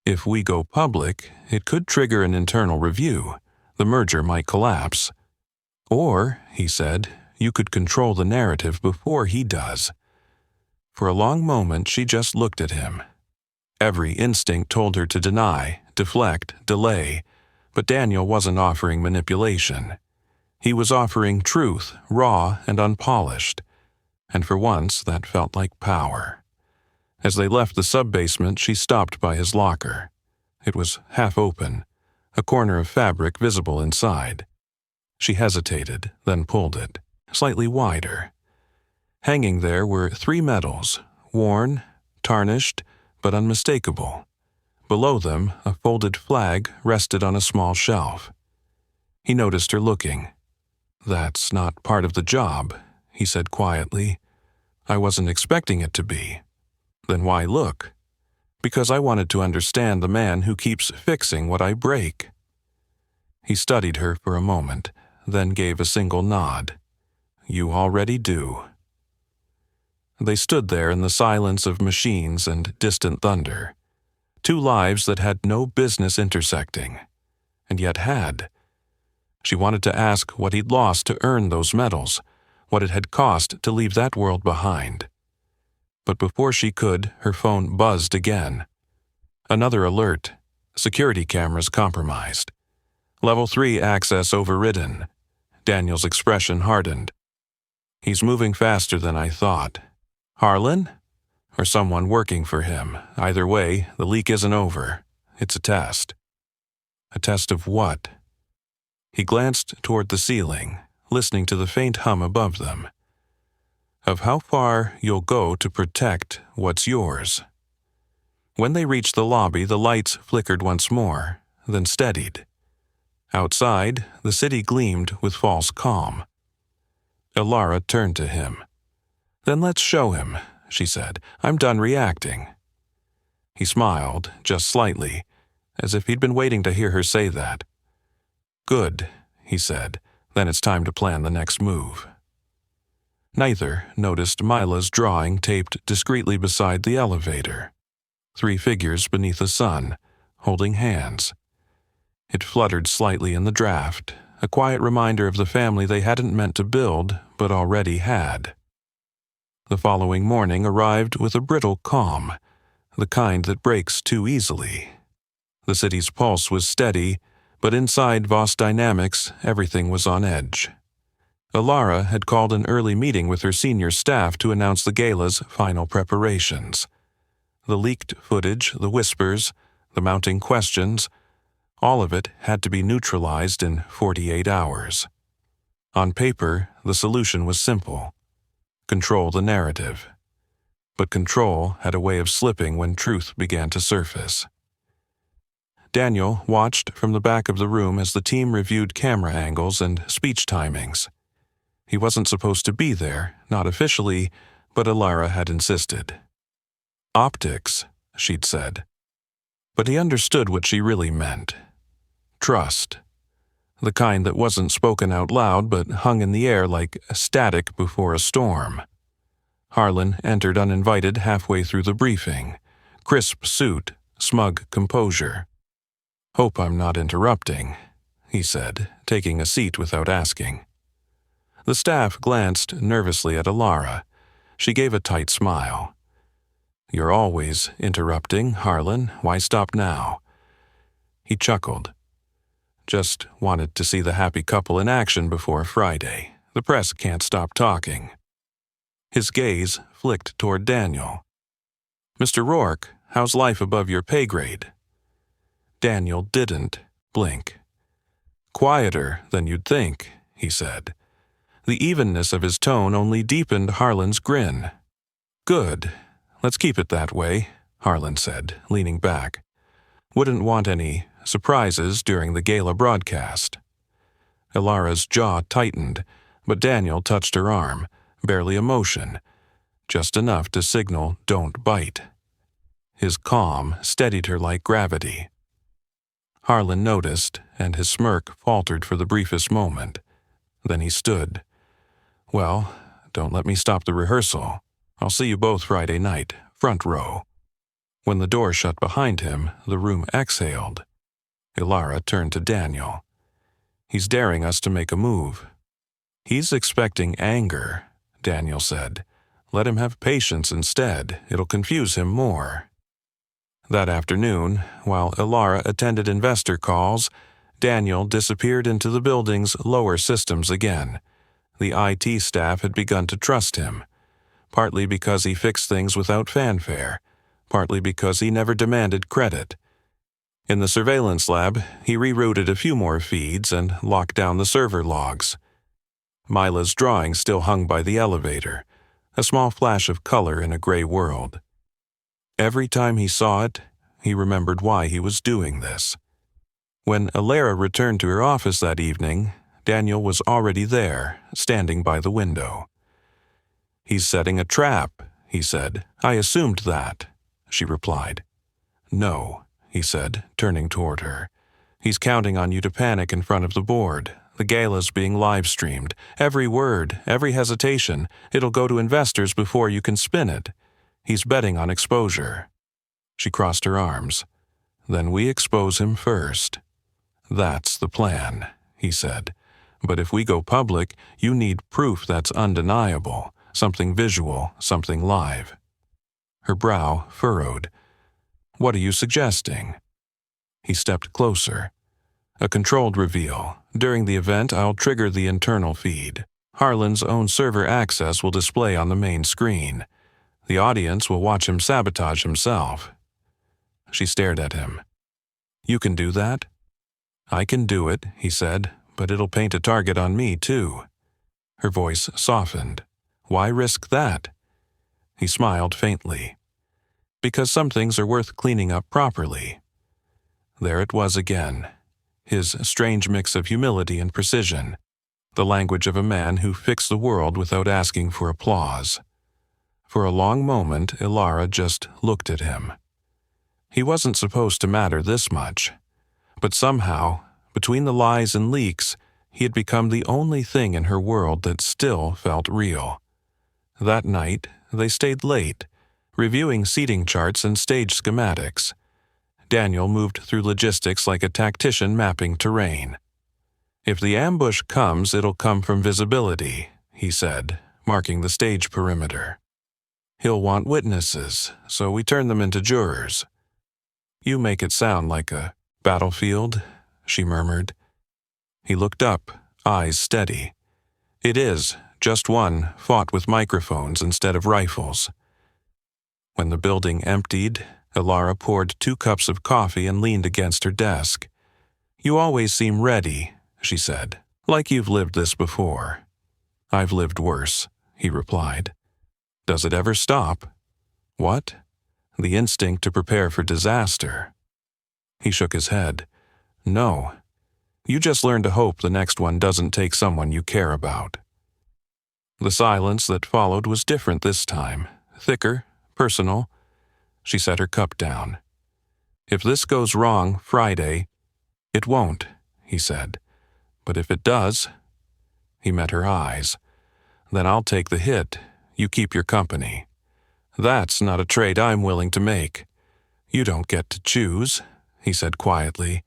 If we go public, it could trigger an internal review. The merger might collapse. Or," he said, "you could control the narrative before he does." For a long moment, she just looked at him. Every instinct told her to deny, deflect, delay, but Daniel wasn't offering manipulation. He was offering truth, raw and unpolished. And for once, that felt like power. As they left the sub-basement, she stopped by his locker. It was half open, a corner of fabric visible inside. She hesitated, then pulled it, slightly wider. Hanging there were 3 medals, worn, tarnished, but unmistakable. Below them, a folded flag rested on a small shelf. He noticed her looking. "That's not part of the job," he said quietly. "I wasn't expecting it to be." "Then why look?" "Because I wanted to understand the man who keeps fixing what I break." He studied her for a moment, then gave a single nod. "You already do." They stood there in the silence of machines and distant thunder. 2 lives that had no business intersecting, and yet had. She wanted to ask what he'd lost to earn those medals, what it had cost to leave that world behind. But before she could, her phone buzzed again. Another alert. Security cameras compromised. Level 3 access overridden. Daniel's expression hardened. "He's moving faster than I thought. Harlan? Or someone working for him. Either way, the leak isn't over. It's a test." "A test of what?" He glanced toward the ceiling, listening to the faint hum above them. "Of how far you'll go to protect what's yours." When they reached the lobby, the lights flickered once more, then steadied. Outside, the city gleamed with false calm. Ilara turned to him. "Then let's show him," she said. "I'm done reacting." He smiled, just slightly, as if he'd been waiting to hear her say that. "Good," he said. "Then it's time to plan the next move." Neither noticed Mila's drawing taped discreetly beside the elevator. 3 figures beneath the sun, holding hands. It fluttered slightly in the draft, a quiet reminder of the family they hadn't meant to build, but already had. The following morning arrived with a brittle calm, the kind that breaks too easily. The city's pulse was steady, but inside Voss Dynamics, everything was on edge. Ilara had called an early meeting with her senior staff to announce the gala's final preparations. The leaked footage, the whispers, the mounting questions, all of it had to be neutralized in 48 hours. On paper, the solution was simple: control the narrative. But control had a way of slipping when truth began to surface. Daniel watched from the back of the room as the team reviewed camera angles and speech timings. He wasn't supposed to be there, not officially, but Ilara had insisted. "Optics," she'd said. But he understood what she really meant. Trust. The kind that wasn't spoken out loud but hung in the air like static before a storm. Harlan entered uninvited halfway through the briefing. Crisp suit, smug composure. "Hope I'm not interrupting," he said, taking a seat without asking. The staff glanced nervously at Ilara. She gave a tight smile. "You're always interrupting, Harlan. Why stop now?" He chuckled. "Just wanted to see the happy couple in action before Friday. The press can't stop talking." His gaze flicked toward Daniel. "Mr. Rourke, how's life above your pay grade?" Daniel didn't blink. "Quieter than you'd think," he said. The evenness of his tone only deepened Harlan's grin. "Good. Let's keep it that way," Harlan said, leaning back. "Wouldn't want any surprises during the gala broadcast." Ilara's jaw tightened, but Daniel touched her arm, barely a motion, just enough to signal "don't bite." His calm steadied her like gravity. Harlan noticed, and his smirk faltered for the briefest moment. Then he stood. "Well, don't let me stop the rehearsal. I'll see you both Friday night, front row." When the door shut behind him, the room exhaled. Ilara turned to Daniel. "He's daring us to make a move." "He's expecting anger," Daniel said. "Let him have patience instead. It'll confuse him more." That afternoon, while Ilara attended investor calls, Daniel disappeared into the building's lower systems again. The IT staff had begun to trust him, partly because he fixed things without fanfare, partly because he never demanded credit. In the surveillance lab, he rerouted a few more feeds and locked down the server logs. Mila's drawing still hung by the elevator, a small flash of color in a gray world. Every time he saw it, he remembered why he was doing this. When Ilara returned to her office that evening, Daniel was already there, standing by the window. "He's setting a trap," he said. "I assumed that," she replied. "No," he said, turning toward her. "He's counting on you to panic in front of the board. The gala's being live-streamed. Every word, every hesitation, it'll go to investors before you can spin it. He's betting on exposure." She crossed her arms. "Then we expose him first." "That's the plan," he said. "But if we go public, you need proof that's undeniable, something visual, something live." Her brow furrowed. "What are you suggesting?" He stepped closer. "A controlled reveal. During the event, I'll trigger the internal feed. Harlan's own server access will display on the main screen. The audience will watch him sabotage himself." She stared at him. "You can do that?" "I can do it," he said, "but it'll paint a target on me, too." Her voice softened. "Why risk that?" He smiled faintly. because some things are worth cleaning up properly. There it was again, his strange mix of humility and precision, the language of a man who fixed the world without asking for applause. For a long moment, Ilara just looked at him. He wasn't supposed to matter this much, but somehow, between the lies and leaks, he had become the only thing in her world that still felt real. That night, they stayed late, reviewing seating charts and stage schematics. Daniel moved through logistics like a tactician mapping terrain. "If the ambush comes, it'll come from visibility," he said, marking the stage perimeter. "He'll want witnesses, so we turn them into jurors." "You make it sound like a battlefield," she murmured. He looked up, eyes steady. "It is, just one, fought with microphones instead of rifles." When the building emptied, Ilara poured 2 cups of coffee and leaned against her desk. "You always seem ready," she said, "like you've lived this before." "I've lived worse," he replied. "Does it ever stop?" "What?" "The instinct to prepare for disaster." He shook his head. "No. You just learn to hope the next one doesn't take someone you care about." The silence that followed was different this time, thicker, personal. She set her cup down. "If this goes wrong Friday—" "It won't," he said. "But if it does—" He met her eyes. "Then I'll take the hit. You keep your company." "That's not a trade I'm willing to make." "You don't get to choose," he said quietly.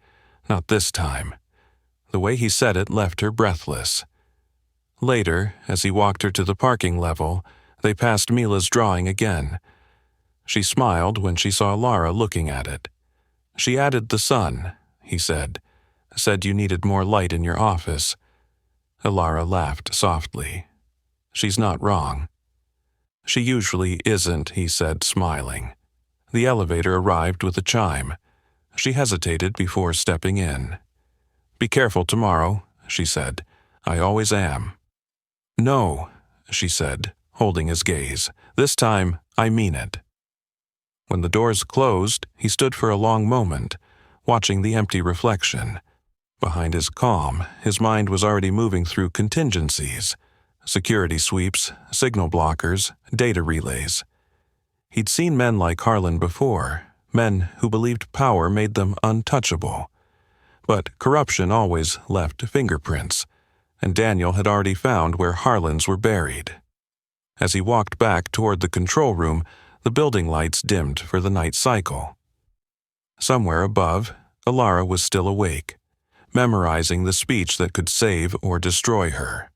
"Not this time." The way he said it left her breathless. Later, as he walked her to the parking level, they passed Mila's drawing again. She smiled when she saw Lara looking at it. "She added the sun," he said. "Said you needed more light in your office." Ilara laughed softly. "She's not wrong." "She usually isn't," he said, smiling. The elevator arrived with a chime. She hesitated before stepping in. "Be careful tomorrow," she said. "I always am." "No," she said, holding his gaze. "This time, I mean it." When the doors closed, he stood for a long moment, watching the empty reflection. Behind his calm, his mind was already moving through contingencies, security sweeps, signal blockers, data relays. He'd seen men like Harlan before, men who believed power made them untouchable. But corruption always left fingerprints, and Daniel had already found where Harlan's were buried. As he walked back toward the control room, the building lights dimmed for the night cycle. Somewhere above, Ilara was still awake, memorizing the speech that could save or destroy her.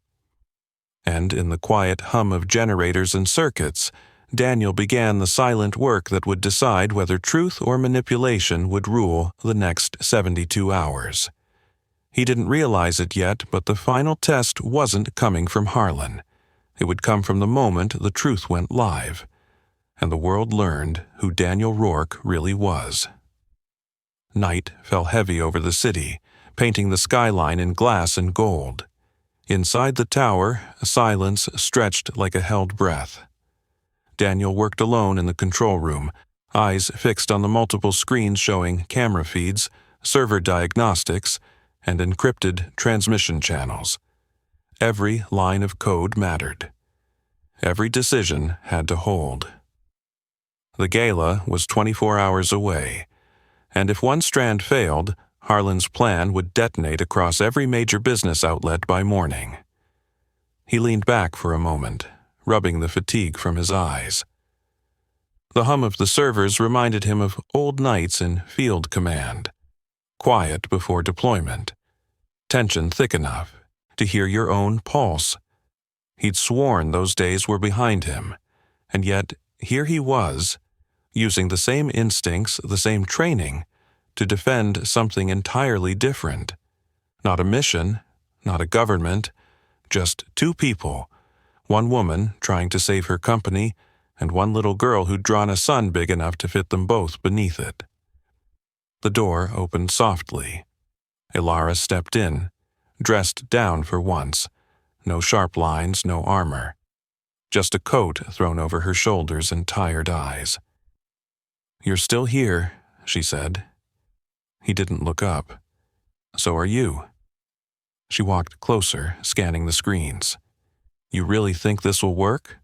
And in the quiet hum of generators and circuits, Daniel began the silent work that would decide whether truth or manipulation would rule the next 72 hours. He didn't realize it yet, but the final test wasn't coming from Harlan. It would come from the moment the truth went live, and the world learned who Daniel Rourke really was. Night fell heavy over the city, painting the skyline in glass and gold. Inside the tower, silence stretched like a held breath. Daniel worked alone in the control room, eyes fixed on the multiple screens showing camera feeds, server diagnostics, and encrypted transmission channels. Every line of code mattered. Every decision had to hold. The gala was 24 hours away, and if one strand failed, Harlan's plan would detonate across every major business outlet by morning. He leaned back for a moment, rubbing the fatigue from his eyes. The hum of the servers reminded him of old nights in field command. Quiet before deployment. Tension thick enough to hear your own pulse. He'd sworn those days were behind him, and yet here he was, using the same instincts, the same training, to defend something entirely different. Not a mission, not a government, just 2 people, one woman trying to save her company, and one little girl who'd drawn a sun big enough to fit them both beneath it. The door opened softly. Ilara stepped in, dressed down for once. No sharp lines, no armor. Just a coat thrown over her shoulders and tired eyes. "You're still here," she said. He didn't look up. "So are you." She walked closer, scanning the screens. "You really think this will work?"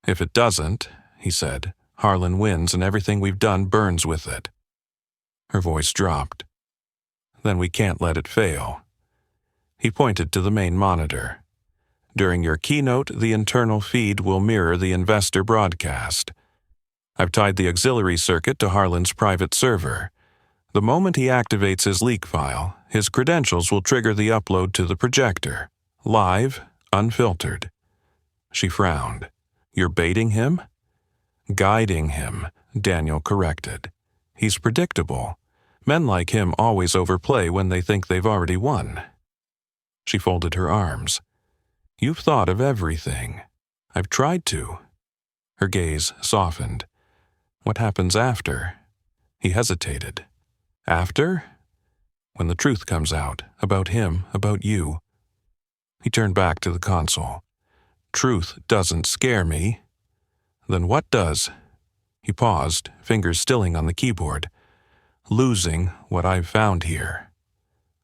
"If it doesn't," he said, "Harlan wins and everything we've done burns with it." Her voice dropped. "Then we can't let it fail." He pointed to the main monitor. "During your keynote, the internal feed will mirror the investor broadcast. I've tied the auxiliary circuit to Harlan's private server. The moment he activates his leak file, his credentials will trigger the upload to the projector. Live, unfiltered." She frowned. "You're baiting him?" "Guiding him," Daniel corrected. "He's predictable. Men like him always overplay when they think they've already won." She folded her arms. "You've thought of everything. I've tried to." Her gaze softened. "What happens after?" He hesitated. "After?" "When the truth comes out, about him, about you." He turned back to the console. "Truth doesn't scare me." "Then what does?" He paused, fingers stilling on the keyboard. "Losing what I've found here."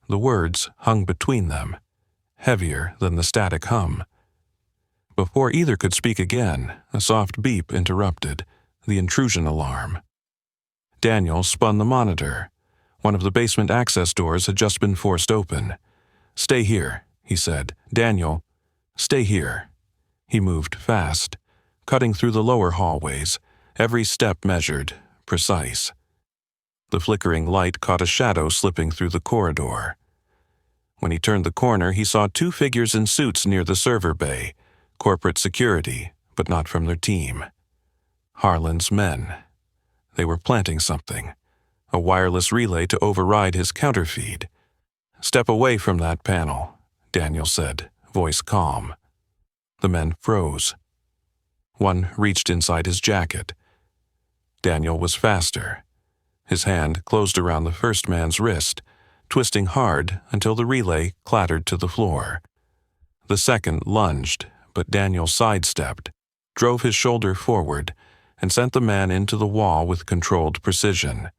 The words hung between them, heavier than the static hum. Before either could speak again, a soft beep interrupted, the intrusion alarm. Daniel spun the monitor. One of the basement access doors had just been forced open. "Stay here," he said. "Daniel, stay here." He moved fast, cutting through the lower hallways, every step measured, precise. The flickering light caught a shadow slipping through the corridor. When he turned the corner, he saw two figures in suits near the server bay, corporate security, but not from their team. Harlan's men. They were planting something, a wireless relay to override his counterfeed. "Step away from that panel," Daniel said, voice calm. The men froze. One reached inside his jacket. Daniel was faster. His hand closed around the first man's wrist, twisting hard until the relay clattered to the floor. The second lunged, but Daniel sidestepped, drove his shoulder forward, and sent the man into the wall with controlled precision.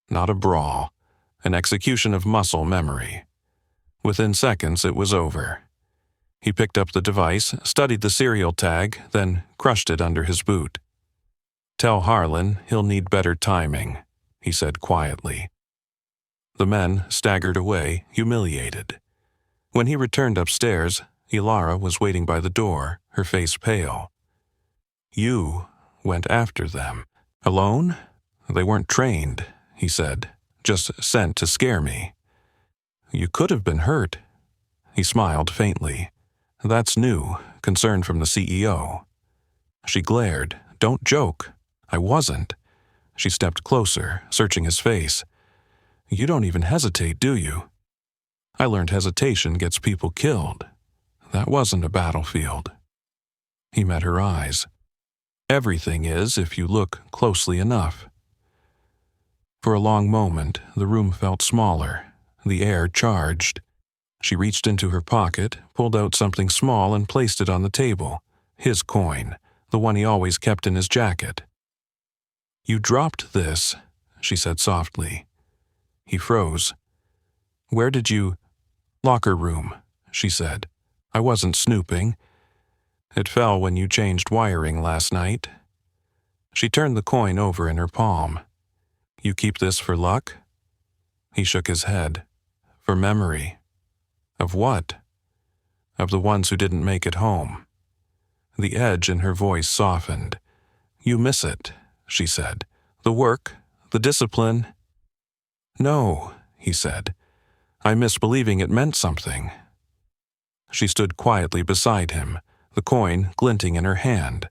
Not a brawl, an execution of muscle memory. Within seconds, it was over. He picked up the device, studied the serial tag, then crushed it under his boot. "Tell Harlan he'll need better timing," he said quietly. The men staggered away, humiliated. When he returned upstairs, Ilara was waiting by the door, her face pale. "You went after them. Alone? They weren't trained," he said, "just sent to scare me." "You could have been hurt." He smiled faintly. "That's new, concern from the CEO." She glared. "Don't joke." "I wasn't." She stepped closer, searching his face. "You don't even hesitate, do you?" "I learned hesitation gets people killed. That wasn't a battlefield." He met her eyes. "Everything is if you look closely enough." For a long moment, the room felt smaller, the air charged. She reached into her pocket, pulled out something small and placed it on the table. His coin, the one he always kept in his jacket. "You dropped this," she said softly. He froze. "Where did you—" "Locker room," she said. "I wasn't snooping. It fell when you changed wiring last night." She turned the coin over in her palm. "You keep this for luck?" He shook his head. "For memory." "Of what?" "Of the ones who didn't make it home." The edge in her voice softened. "You miss it," she said. "The work, the discipline." "No," he said. "I miss believing it meant something." She stood quietly beside him, the coin glinting in her hand.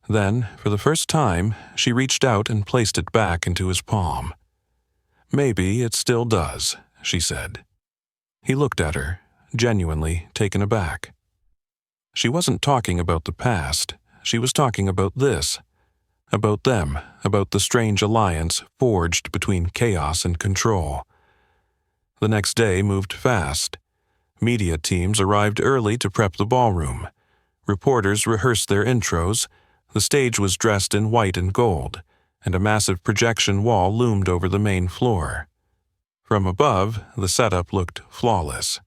Then, for the first time, she reached out and placed it back into his palm. "Maybe it still does," she said. He looked at her, genuinely taken aback. She wasn't talking about the past. She was talking about this. About them, about the strange alliance forged between chaos and control. The next day moved fast. Media teams arrived early to prep the ballroom. Reporters rehearsed their intros. The stage was dressed in white and gold. and a massive projection wall loomed over the main floor. From above, the setup looked flawless.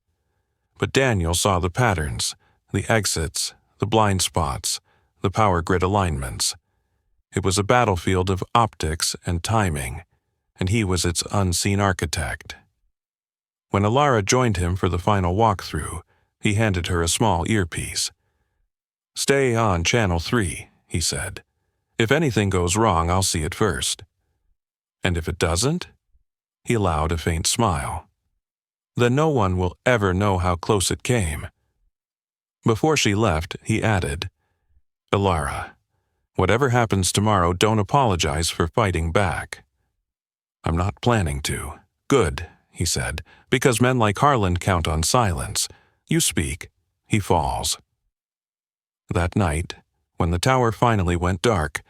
But Daniel saw the patterns, the exits, the blind spots, the power grid alignments. It was a battlefield of optics and timing, and he was its unseen architect. When Alara joined him for the final walkthrough, he handed her a small earpiece. "Stay on Channel 3, he said. "If anything goes wrong, I'll see it first." "And if it doesn't?" He allowed a faint smile. "Then no one will ever know how close it came." Before she left, he added, "Alara, whatever happens tomorrow, don't apologize for fighting back." "I'm not planning to." "Good," he said, "because men like Harlan count on silence. You speak, he falls." That night, when the tower finally went dark,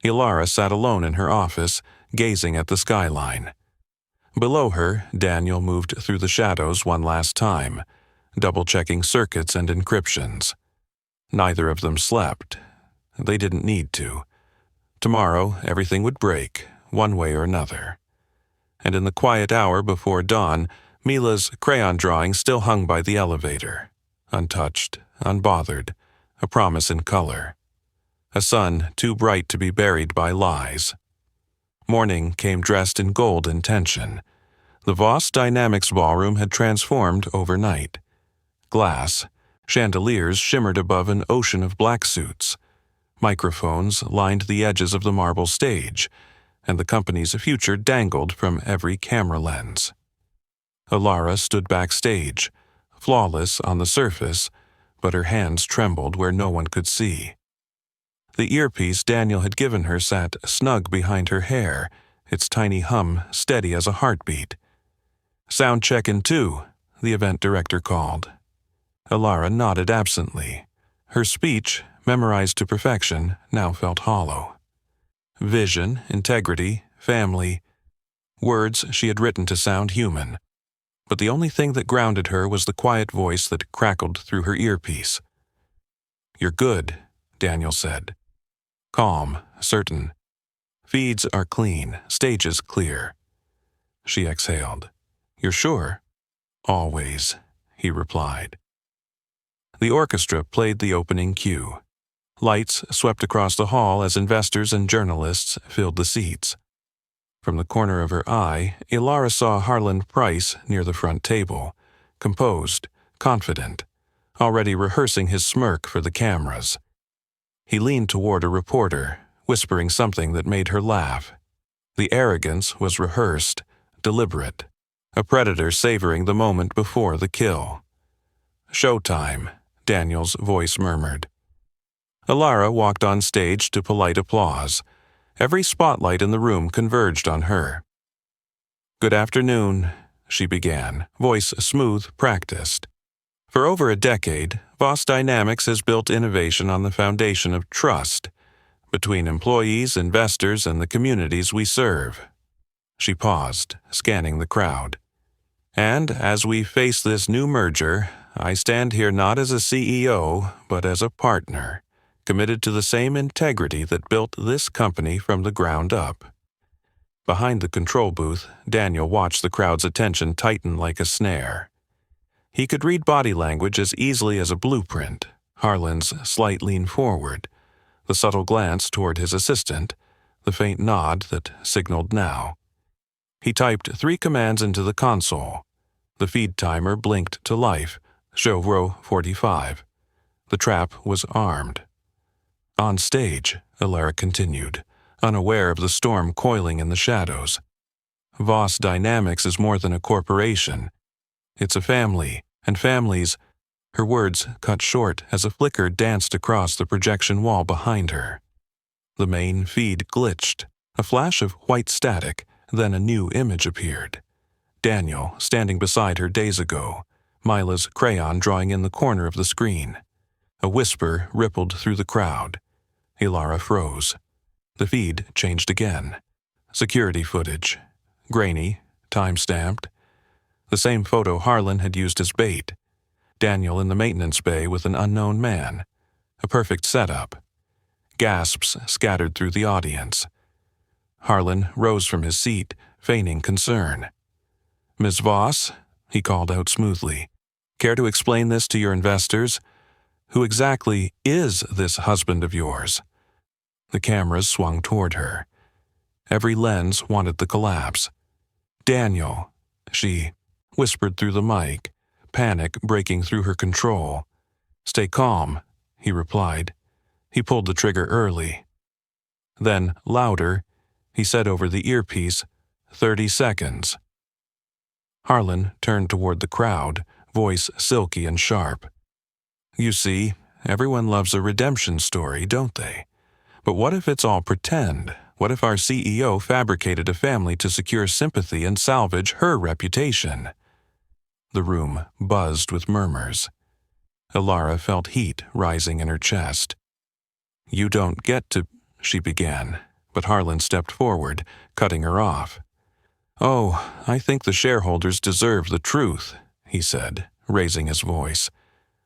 Alara sat alone in her office, gazing at the skyline. Below her, Daniel moved through the shadows one last time, double-checking circuits and encryptions. Neither of them slept. They didn't need to. Tomorrow, everything would break, one way or another. And in the quiet hour before dawn, Mila's crayon drawing still hung by the elevator, untouched, unbothered, a promise in color. A sun too bright to be buried by lies. Morning came dressed in gold and tension. The Voss Dynamics ballroom had transformed overnight. Glass, chandeliers shimmered above an ocean of black suits. Microphones lined the edges of the marble stage, and the company's future dangled from every camera lens. Alara stood backstage, flawless on the surface, but her hands trembled where no one could see. The earpiece Daniel had given her sat snug behind her hair, its tiny hum steady as a heartbeat. "Sound check in 2, the event director called. Alara nodded absently. Her speech, memorized to perfection, now felt hollow. Vision, integrity, family, words she had written to sound human. But the only thing that grounded her was the quiet voice that crackled through her earpiece. "You're good," Daniel said. "Calm, certain. Feeds are clean, stages clear." She exhaled. "You're sure?" "Always," he replied. The orchestra played the opening cue. Lights swept across the hall as investors and journalists filled the seats. From the corner of her eye, Alara saw Harlan Price near the front table, composed, confident, already rehearsing his smirk for the cameras. He leaned toward a reporter, whispering something that made her laugh. The arrogance was rehearsed, deliberate, a predator savoring the moment before the kill. "Showtime," Daniel's voice murmured. Alara walked on stage to polite applause. Every spotlight in the room converged on her. "Good afternoon," she began, voice smooth, practiced. "For over a decade, Voss Dynamics has built innovation on the foundation of trust between employees, investors, and the communities we serve." She paused, scanning the crowd. "And as we face this new merger, I stand here not as a CEO, but as a partner, committed to the same integrity that built this company from the ground up." Behind the control booth, Daniel watched the crowd's attention tighten like a snare. He could read body language as easily as a blueprint, Harlan's slight lean forward, the subtle glance toward his assistant, the faint nod that signaled now. He typed 3 commands into the console. The feed timer blinked to life, show row 45. The trap was armed. "On stage," Alara continued, unaware of the storm coiling in the shadows. "Voss Dynamics is more than a corporation. It's a family, and families—" Her words cut short as a flicker danced across the projection wall behind her. The main feed glitched, a flash of white static, then a new image appeared. Daniel, standing beside her days ago, Mila's crayon drawing in the corner of the screen. A whisper rippled through the crowd. Alara froze. The feed changed again. Security footage. Grainy, time-stamped. The same photo Harlan had used as bait. Daniel in the maintenance bay with an unknown man. A perfect setup. Gasps scattered through the audience. Harlan rose from his seat, feigning concern. "Ms. Voss," he called out smoothly, "care to explain this to your investors? Who exactly is this husband of yours?" The cameras swung toward her. Every lens wanted the collapse. "Daniel," she whispered through the mic, panic breaking through her control. "Stay calm," he replied. He pulled the trigger early. Then, louder, he said over the earpiece, 30 seconds. Harlan turned toward the crowd, voice silky and sharp. "You see, everyone loves a redemption story, don't they? But what if it's all pretend? What if our CEO fabricated a family to secure sympathy and salvage her reputation?" The room buzzed with murmurs. Ilara felt heat rising in her chest. "You don't get to," she began, but Harlan stepped forward, cutting her off. "Oh, I think the shareholders deserve the truth," he said, raising his voice.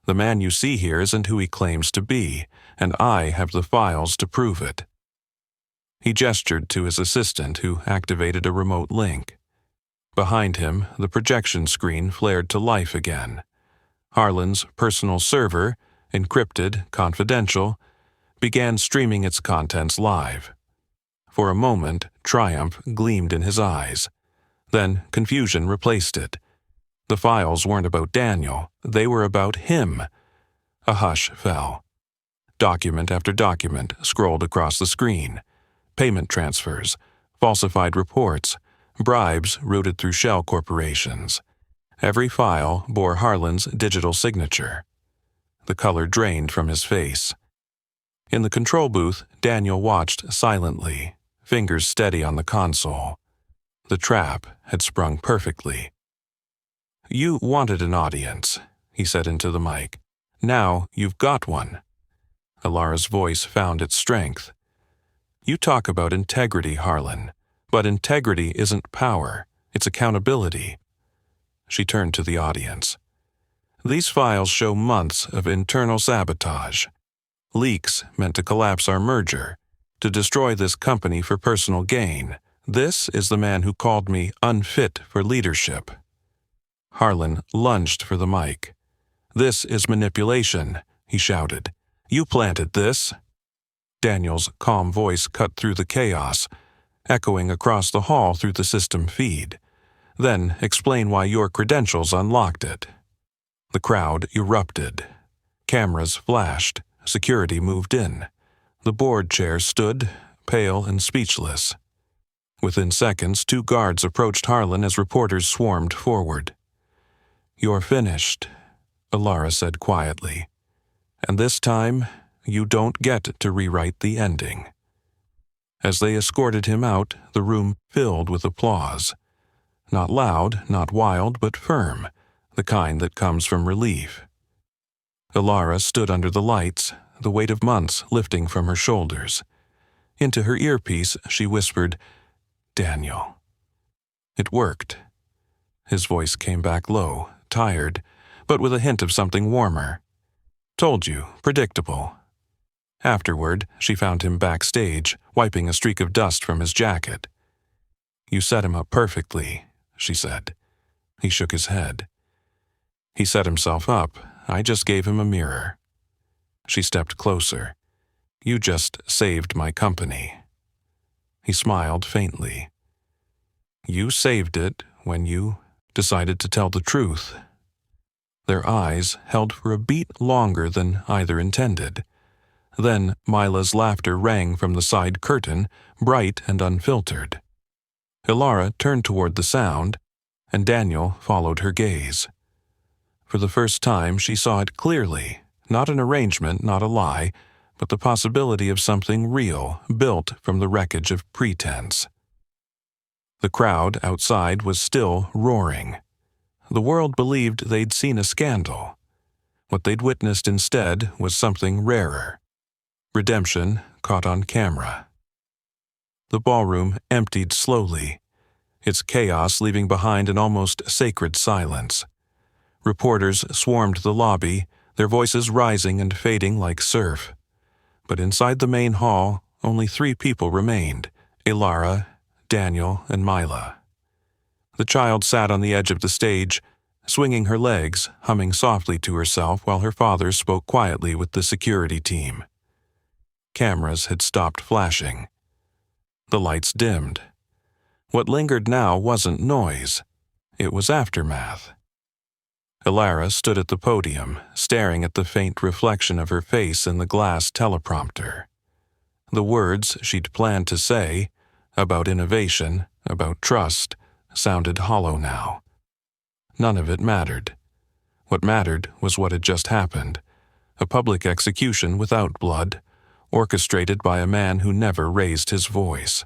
"The man you see here isn't who he claims to be, and I have the files to prove it." He gestured to his assistant, who activated a remote link. Behind him, the projection screen flared to life again. Harlan's personal server, encrypted, confidential, began streaming its contents live. For a moment, triumph gleamed in his eyes. Then confusion replaced it. The files weren't about Daniel, they were about him. A hush fell. Document after document scrolled across the screen. Payment transfers, falsified reports, bribes routed through shell corporations. Every file bore Harlan's digital signature. The color drained from his face. In the control booth, Daniel watched silently, fingers steady on the console. The trap had sprung perfectly. "You wanted an audience," he said into the mic. "Now you've got one." Ilara's voice found its strength. "You talk about integrity, Harlan, but integrity isn't power, it's accountability." She turned to the audience. "These files show months of internal sabotage. Leaks meant to collapse our merger, to destroy this company for personal gain. This is the man who called me unfit for leadership." Harlan lunged for the mic. "This is manipulation," he shouted. "You planted this." Daniel's calm voice cut through the chaos, echoing across the hall through the system feed. "Then explain why your credentials unlocked it." The crowd erupted. Cameras flashed. Security moved in. The board chair stood, pale and speechless. Within seconds, 2 guards approached Harlan as reporters swarmed forward. "You're finished," Ilara said quietly. "And this time, you don't get to rewrite the ending." As they escorted him out, the room filled with applause. Not loud, not wild, but firm, the kind that comes from relief. Ilara stood under the lights, the weight of months lifting from her shoulders. Into her earpiece, she whispered, "Daniel." It worked. His voice came back low, tired, but with a hint of something warmer. "Told you, predictable." Afterward, she found him backstage, wiping a streak of dust from his jacket. "You set him up perfectly," she said. He shook his head. "He set himself up. I just gave him a mirror." She stepped closer. "You just saved my company." He smiled faintly. "You saved it when you decided to tell the truth." Their eyes held for a beat longer than either intended. Then Mila's laughter rang from the side curtain, bright and unfiltered. Ilara turned toward the sound, and Daniel followed her gaze. For the first time, she saw it clearly, not an arrangement, not a lie, but the possibility of something real, built from the wreckage of pretense. The crowd outside was still roaring. The world believed they'd seen a scandal. What they'd witnessed instead was something rarer. Redemption caught on camera. The ballroom emptied slowly, its chaos leaving behind an almost sacred silence. Reporters swarmed the lobby, their voices rising and fading like surf. But inside the main hall, only 3 people remained, Ilara Daniel, and Mila. The child sat on the edge of the stage, swinging her legs, humming softly to herself while her father spoke quietly with the security team. Cameras had stopped flashing. The lights dimmed. What lingered now wasn't noise. It was aftermath. Ilara stood at the podium, staring at the faint reflection of her face in the glass teleprompter. The words she'd planned to say, about innovation, about trust, sounded hollow now. None of it mattered. What mattered was what had just happened, a public execution without blood, orchestrated by a man who never raised his voice.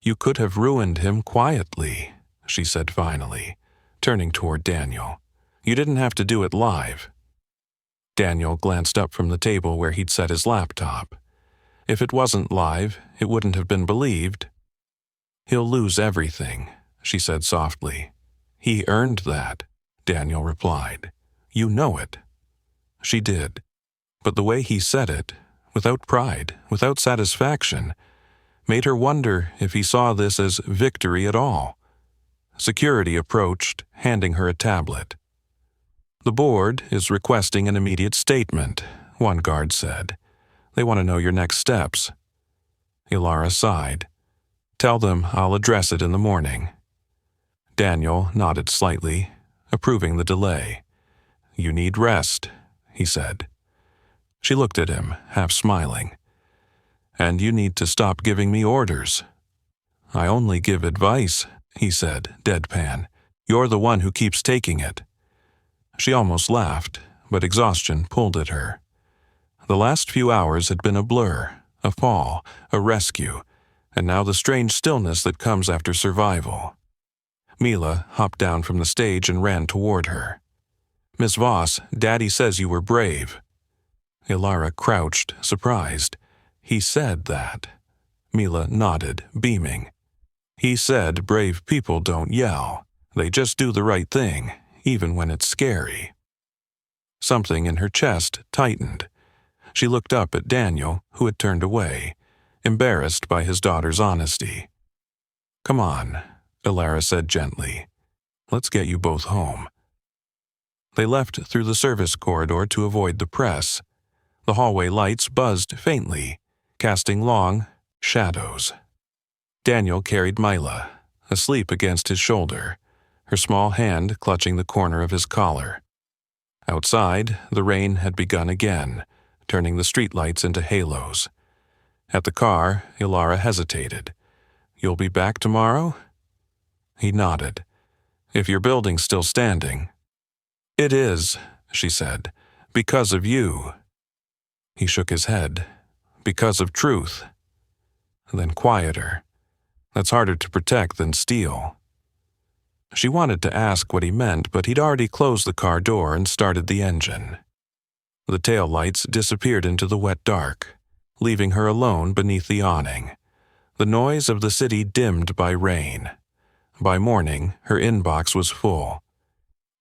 "You could have ruined him quietly," she said finally, turning toward Daniel. "You didn't have to do it live." Daniel glanced up from the table where he'd set his laptop. If it wasn't live, it wouldn't have been believed. "He'll lose everything," she said softly. "He earned that," Daniel replied. "You know it." She did. But the way he said it, without pride, without satisfaction, made her wonder if he saw this as victory at all. Security approached, handing her a tablet. "The board is requesting an immediate statement," one guard said. "They want to know your next steps." Ilara sighed. "Tell them I'll address it in the morning." Daniel nodded slightly, approving the delay. "You need rest," he said. She looked at him, half smiling. "And you need to stop giving me orders." "I only give advice," he said, deadpan. "You're the one who keeps taking it." She almost laughed, but exhaustion pulled at her. The last few hours had been a blur, a fall, a rescue, and now the strange stillness that comes after survival. Mila hopped down from the stage and ran toward her. "Miss Voss, Daddy says you were brave." Ilara crouched, surprised. "He said that." Mila nodded, beaming. "He said brave people don't yell. They just do the right thing, even when it's scary." Something in her chest tightened. She looked up at Daniel, who had turned away, embarrassed by his daughter's honesty. "Come on," Ilara said gently. "Let's get you both home." They left through the service corridor to avoid the press. The hallway lights buzzed faintly, casting long shadows. Daniel carried Mila, asleep against his shoulder, her small hand clutching the corner of his collar. Outside, the rain had begun again, turning the streetlights into halos. At the car, Ilara hesitated. "You'll be back tomorrow?" He nodded. "If your building's still standing." "It is," she said, "because of you." He shook his head. "Because of truth." Then quieter. "That's harder to protect than steel." She wanted to ask what he meant, but he'd already closed the car door and started the engine. The tail lights disappeared into the wet dark, leaving her alone beneath the awning. The noise of the city dimmed by rain. By morning, her inbox was full.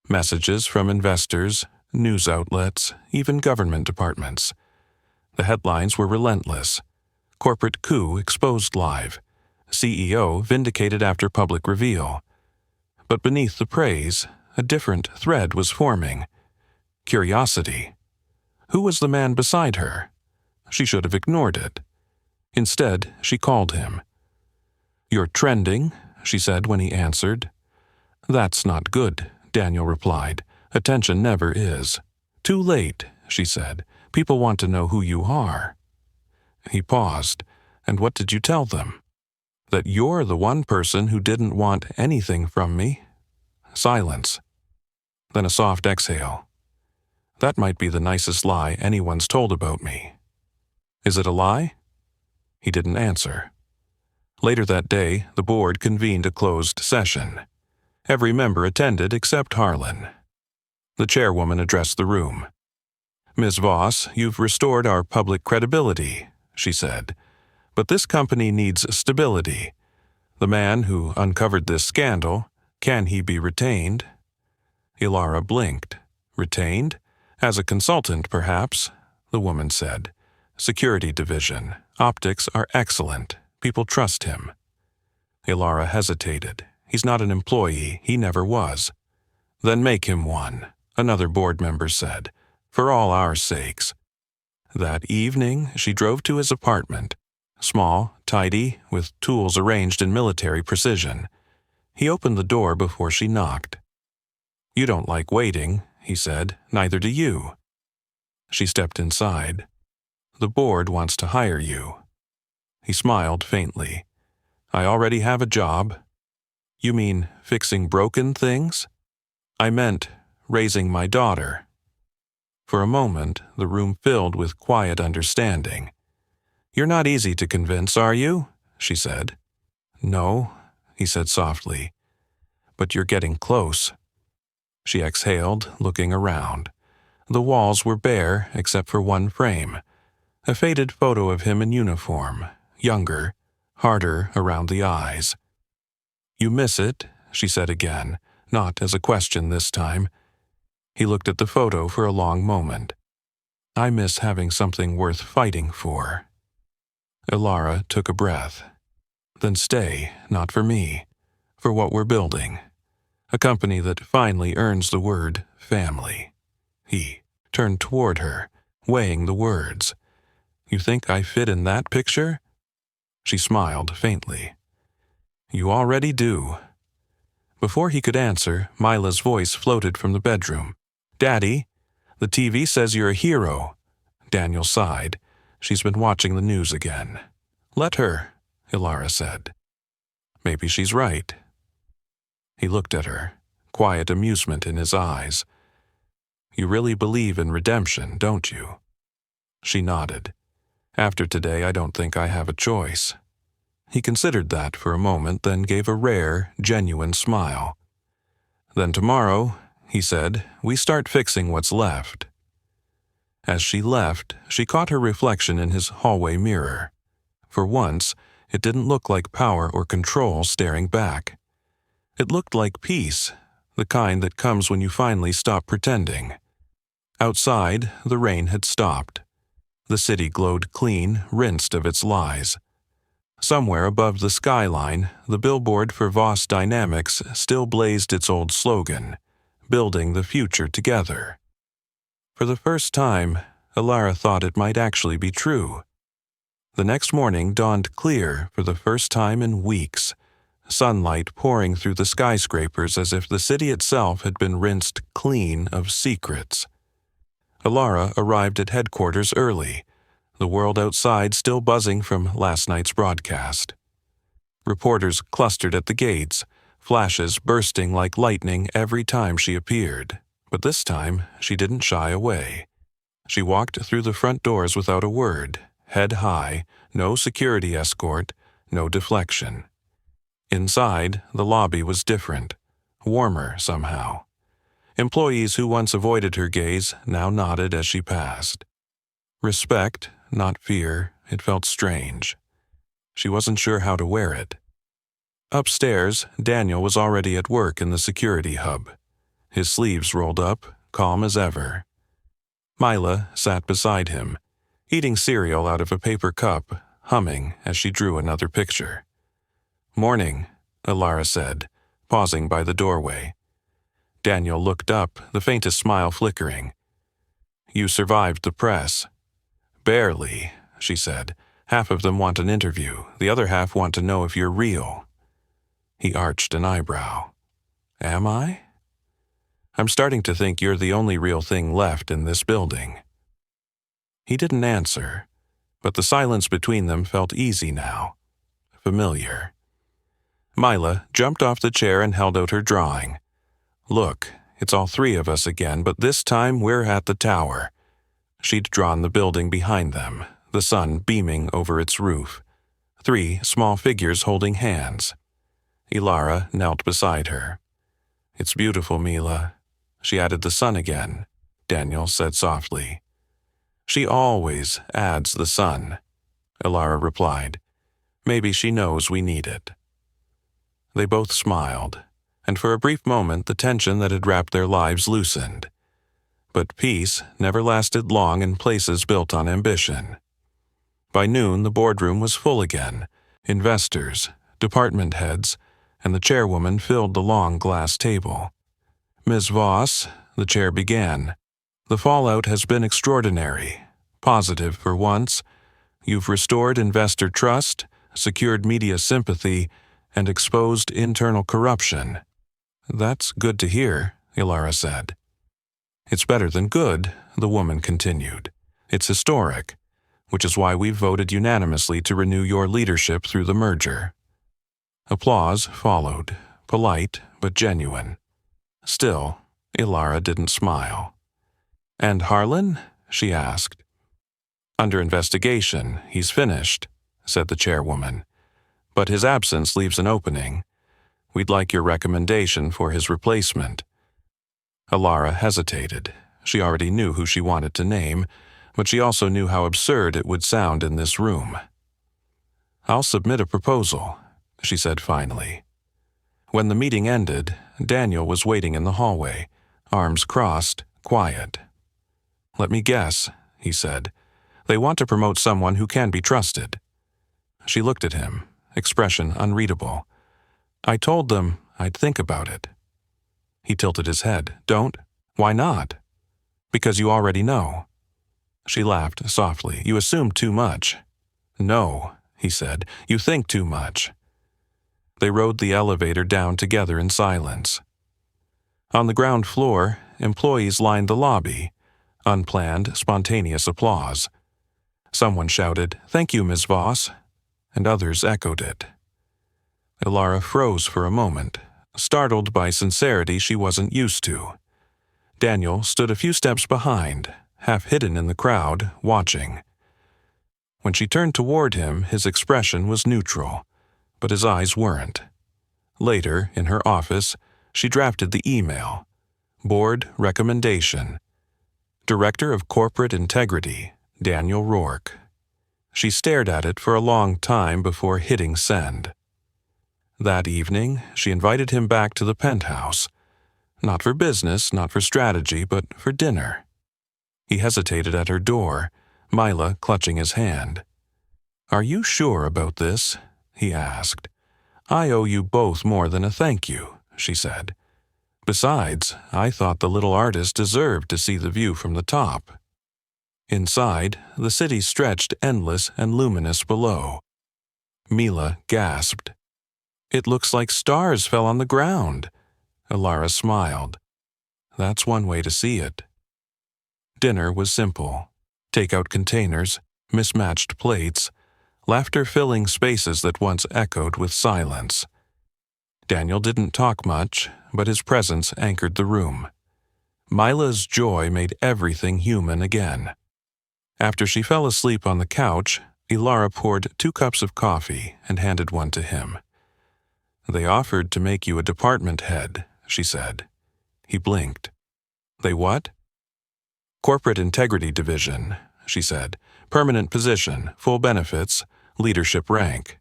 Messages from investors, news outlets, even government departments. The headlines were relentless. Corporate coup exposed live. CEO vindicated after public reveal. But beneath the praise, a different thread was forming. Curiosity. Who was the man beside her? She should have ignored it. Instead, she called him. "You're trending," she said when he answered. "That's not good," Daniel replied. "Attention never is." "Too late," she said. "People want to know who you are." He paused. "And what did you tell them?" "That you're the one person who didn't want anything from me." Silence. Then a soft exhale. "That might be the nicest lie anyone's told about me." "Is it a lie?" He didn't answer. Later that day, the board convened a closed session. Every member attended except Harlan. The chairwoman addressed the room. "Ms. Voss, you've restored our public credibility," she said. "But this company needs stability. The man who uncovered this scandal, can he be retained?" Ilara blinked. "Retained? As a consultant, perhaps," the woman said. "Security division. Optics are excellent. People trust him." Ilara hesitated. He's not an employee. He never was. Then make him one, another board member said, for all our sakes. That evening, she drove to his apartment. Small, tidy, with tools arranged in military precision. He opened the door before she knocked. You don't like waiting, he said. Neither do you. She stepped inside. The board wants to hire you. He smiled faintly. I already have a job. You mean fixing broken things? I meant raising my daughter. For a moment, the room filled with quiet understanding. You're not easy to convince, are you? She said. No, he said softly. But you're getting close. She exhaled, looking around. The walls were bare except for one frame. A faded photo of him in uniform, younger, harder around the eyes. You miss it, she said again, not as a question this time. He looked at the photo for a long moment. I miss having something worth fighting for. Ilara took a breath. Then stay, not for me, for what we're building. A company that finally earns the word family. He turned toward her, weighing the words. You think I fit in that picture? She smiled faintly. You already do. Before he could answer, Mila's voice floated from the bedroom. Daddy, the TV says you're a hero. Daniel sighed. She's been watching the news again. Let her, Ilara said. Maybe she's right. He looked at her, quiet amusement in his eyes. You really believe in redemption, don't you? She nodded. After today, I don't think I have a choice. He considered that for a moment, then gave a rare, genuine smile. Then tomorrow, he said, we start fixing what's left. As she left, she caught her reflection in his hallway mirror. For once, it didn't look like power or control staring back. It looked like peace, the kind that comes when you finally stop pretending. Outside, the rain had stopped. The city glowed clean, rinsed of its lies. Somewhere above the skyline, the billboard for Voss Dynamics still blazed its old slogan, building the future together. For the first time, Ilara thought it might actually be true. The next morning dawned clear for the first time in weeks, sunlight pouring through the skyscrapers as if the city itself had been rinsed clean of secrets. Ilara arrived at headquarters early, the world outside still buzzing from last night's broadcast. Reporters clustered at the gates, flashes bursting like lightning every time she appeared. But this time, she didn't shy away. She walked through the front doors without a word, head high, no security escort, no deflection. Inside, the lobby was different, warmer somehow. Employees who once avoided her gaze now nodded as she passed. Respect, not fear, it felt strange. She wasn't sure how to wear it. Upstairs, Daniel was already at work in the security hub. His sleeves rolled up, calm as ever. Mila sat beside him, eating cereal out of a paper cup, humming as she drew another picture. Morning, Ilara said, pausing by the doorway. Daniel looked up, the faintest smile flickering. You survived the press. Barely, she said. Half of them want an interview. The other half want to know if you're real. He arched an eyebrow. Am I? I'm starting to think you're the only real thing left in this building. He didn't answer, but the silence between them felt easy now, familiar. Mila jumped off the chair and held out her drawing. Look, it's all three of us again, but this time we're at the tower. She'd drawn the building behind them, the sun beaming over its roof. 3 small figures holding hands. Ilara knelt beside her. It's beautiful, Mila. She added the sun again, Daniel said softly. She always adds the sun, Ilara replied. Maybe she knows we need it. They both smiled, and for a brief moment the tension that had wrapped their lives loosened. But peace never lasted long in places built on ambition. By noon, the boardroom was full again. Investors, department heads, and the chairwoman filled the long glass table. "Ms. Voss," the chair began, "the fallout has been extraordinary. Positive for once. You've restored investor trust, secured media sympathy, and exposed internal corruption." "That's good to hear," Ilara said. "It's better than good," the woman continued. "It's historic, which is why we've voted unanimously to renew your leadership through the merger." Applause followed, polite but genuine. Still, Ilara didn't smile. "And Harlan?" she asked. "Under investigation, he's finished," said the chairwoman. "But his absence leaves an opening. We'd like your recommendation for his replacement." Ilara hesitated. She already knew who she wanted to name, but she also knew how absurd it would sound in this room. "I'll submit a proposal," she said finally. When the meeting ended, Daniel was waiting in the hallway, arms crossed, quiet. "Let me guess," he said. "They want to promote someone who can be trusted." She looked at him, expression unreadable. "I told them I'd think about it." He tilted his head. "Don't? Why not?" "Because you already know." She laughed softly. "You assume too much." "No," he said. "You think too much." They rode the elevator down together in silence. On the ground floor, employees lined the lobby. Unplanned, spontaneous applause. Someone shouted, "Thank you, Ms. Voss," and others echoed it. Ilara froze for a moment, startled by sincerity she wasn't used to. Daniel stood a few steps behind, half hidden in the crowd, watching. When she turned toward him, his expression was neutral, but his eyes weren't. Later, in her office, she drafted the email. Board recommendation. Director of Corporate Integrity, Daniel Rourke. She stared at it for a long time before hitting send. That evening, she invited him back to the penthouse. Not for business, not for strategy, but for dinner. He hesitated at her door, Mila clutching his hand. "Are you sure about this?" he asked. "I owe you both more than a thank you," she said. "Besides, I thought the little artist deserved to see the view from the top." Inside, the city stretched endless and luminous below. Mila gasped. "It looks like stars fell on the ground." Ilara smiled. "That's one way to see it." Dinner was simple. Takeout containers, mismatched plates, laughter filling spaces that once echoed with silence. Daniel didn't talk much, but his presence anchored the room. Mila's joy made everything human again. After she fell asleep on the couch, Ilara poured 2 cups of coffee and handed one to him. "They offered to make you a department head," she said. He blinked. "They what?" "Corporate Integrity Division," she said. "Permanent position, full benefits, leadership rank."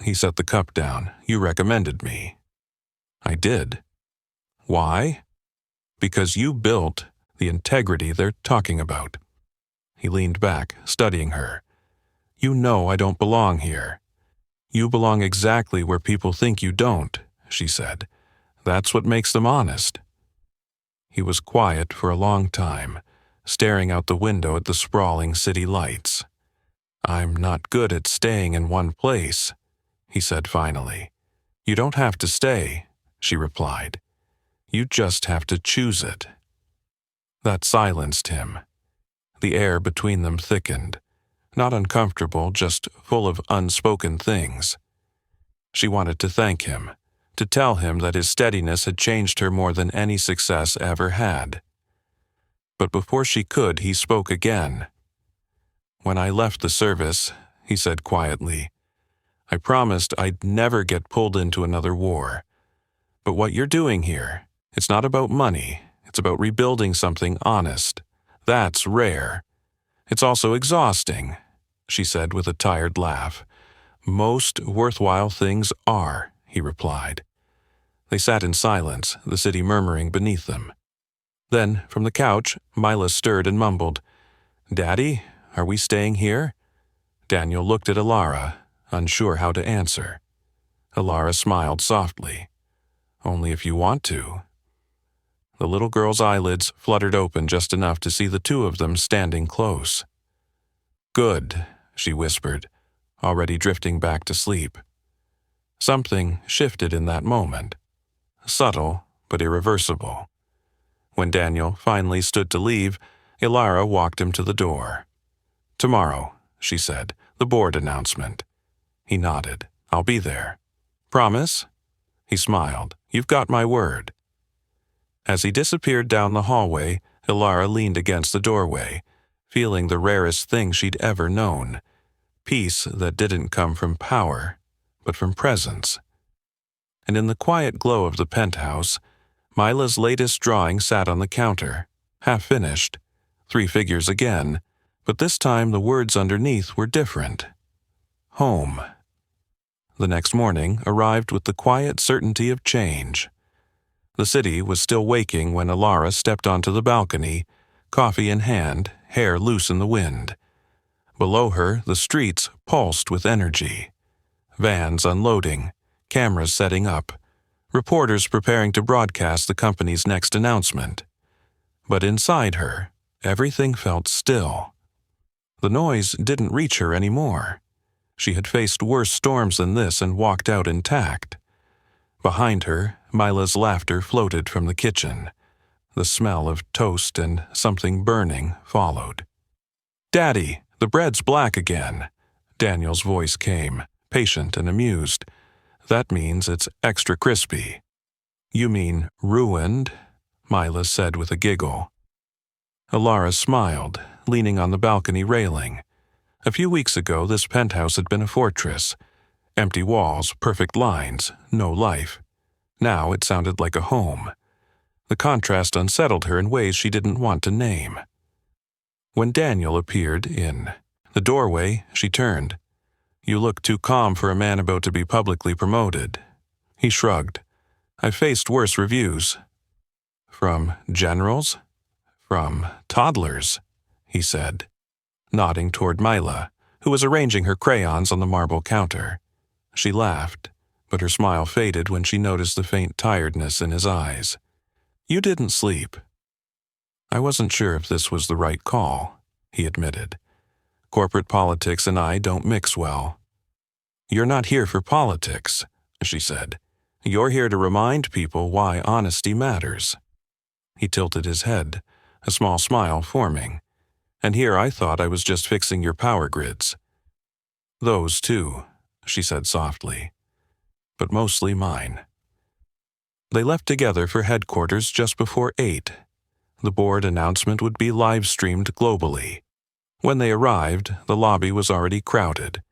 He set the cup down. "You recommended me." "I did." "Why?" "Because you built the integrity they're talking about." He leaned back, studying her. "You know I don't belong here." "You belong exactly where people think you don't," she said. "That's what makes them honest." He was quiet for a long time, staring out the window at the sprawling city lights. "I'm not good at staying in one place," he said finally. "You don't have to stay," she replied. "You just have to choose it." That silenced him. The air between them thickened. Not uncomfortable, just full of unspoken things. She wanted to thank him, to tell him that his steadiness had changed her more than any success ever had. But before she could, he spoke again. "When I left the service," he said quietly, "I promised I'd never get pulled into another war. But what you're doing here, it's not about money, it's about rebuilding something honest. That's rare. It's also exhausting," she said with a tired laugh. "Most worthwhile things are," he replied. They sat in silence, the city murmuring beneath them. Then, from the couch, Mila stirred and mumbled, "Daddy, are we staying here?" Daniel looked at Ilara, unsure how to answer. Elara smiled softly. Only if you want to. The little girl's eyelids fluttered open just enough to see the two of them standing close. Good, she whispered, already drifting back to sleep. Something shifted in that moment. Subtle, but irreversible. When Daniel finally stood to leave, Elara walked him to the door. Tomorrow, she said, the board announcement. He nodded. I'll be there. Promise? He smiled. You've got my word. As he disappeared down the hallway, Elara leaned against the doorway, feeling the rarest thing she'd ever known. Peace that didn't come from power, but from presence. And in the quiet glow of the penthouse, Mila's latest drawing sat on the counter, half finished, 3 figures again, but this time the words underneath were different. Home. The next morning arrived with the quiet certainty of change. The city was still waking when Elara stepped onto the balcony, coffee in hand, hair loose in the wind. Below her, the streets pulsed with energy. Vans unloading, cameras setting up, reporters preparing to broadcast the company's next announcement. But inside her, everything felt still. The noise didn't reach her anymore. She had faced worse storms than this and walked out intact. Behind her, Mila's laughter floated from the kitchen. The smell of toast and something burning followed. "Daddy, the bread's black again," Daniel's voice came, patient and amused. "That means it's extra crispy." "You mean ruined?" Mila said with a giggle. Elara smiled, leaning on the balcony railing. A few weeks ago, this penthouse had been a fortress. Empty walls, perfect lines, no life. Now it sounded like a home. The contrast unsettled her in ways she didn't want to name. When Daniel appeared in the doorway, she turned. "You look too calm for a man about to be publicly promoted." He shrugged. "I've faced worse reviews." "From generals?" "From toddlers," he said, nodding toward Mila, who was arranging her crayons on the marble counter. She laughed, but her smile faded when she noticed the faint tiredness in his eyes. "You didn't sleep." "I wasn't sure if this was the right call," he admitted. "Corporate politics and I don't mix well." "You're not here for politics," she said. "You're here to remind people why honesty matters." He tilted his head, a small smile forming. "And here I thought I was just fixing your power grids." "Those too," she said softly. "But mostly mine." They left together for headquarters just before 8. The board announcement would be live-streamed globally. When they arrived, the lobby was already crowded.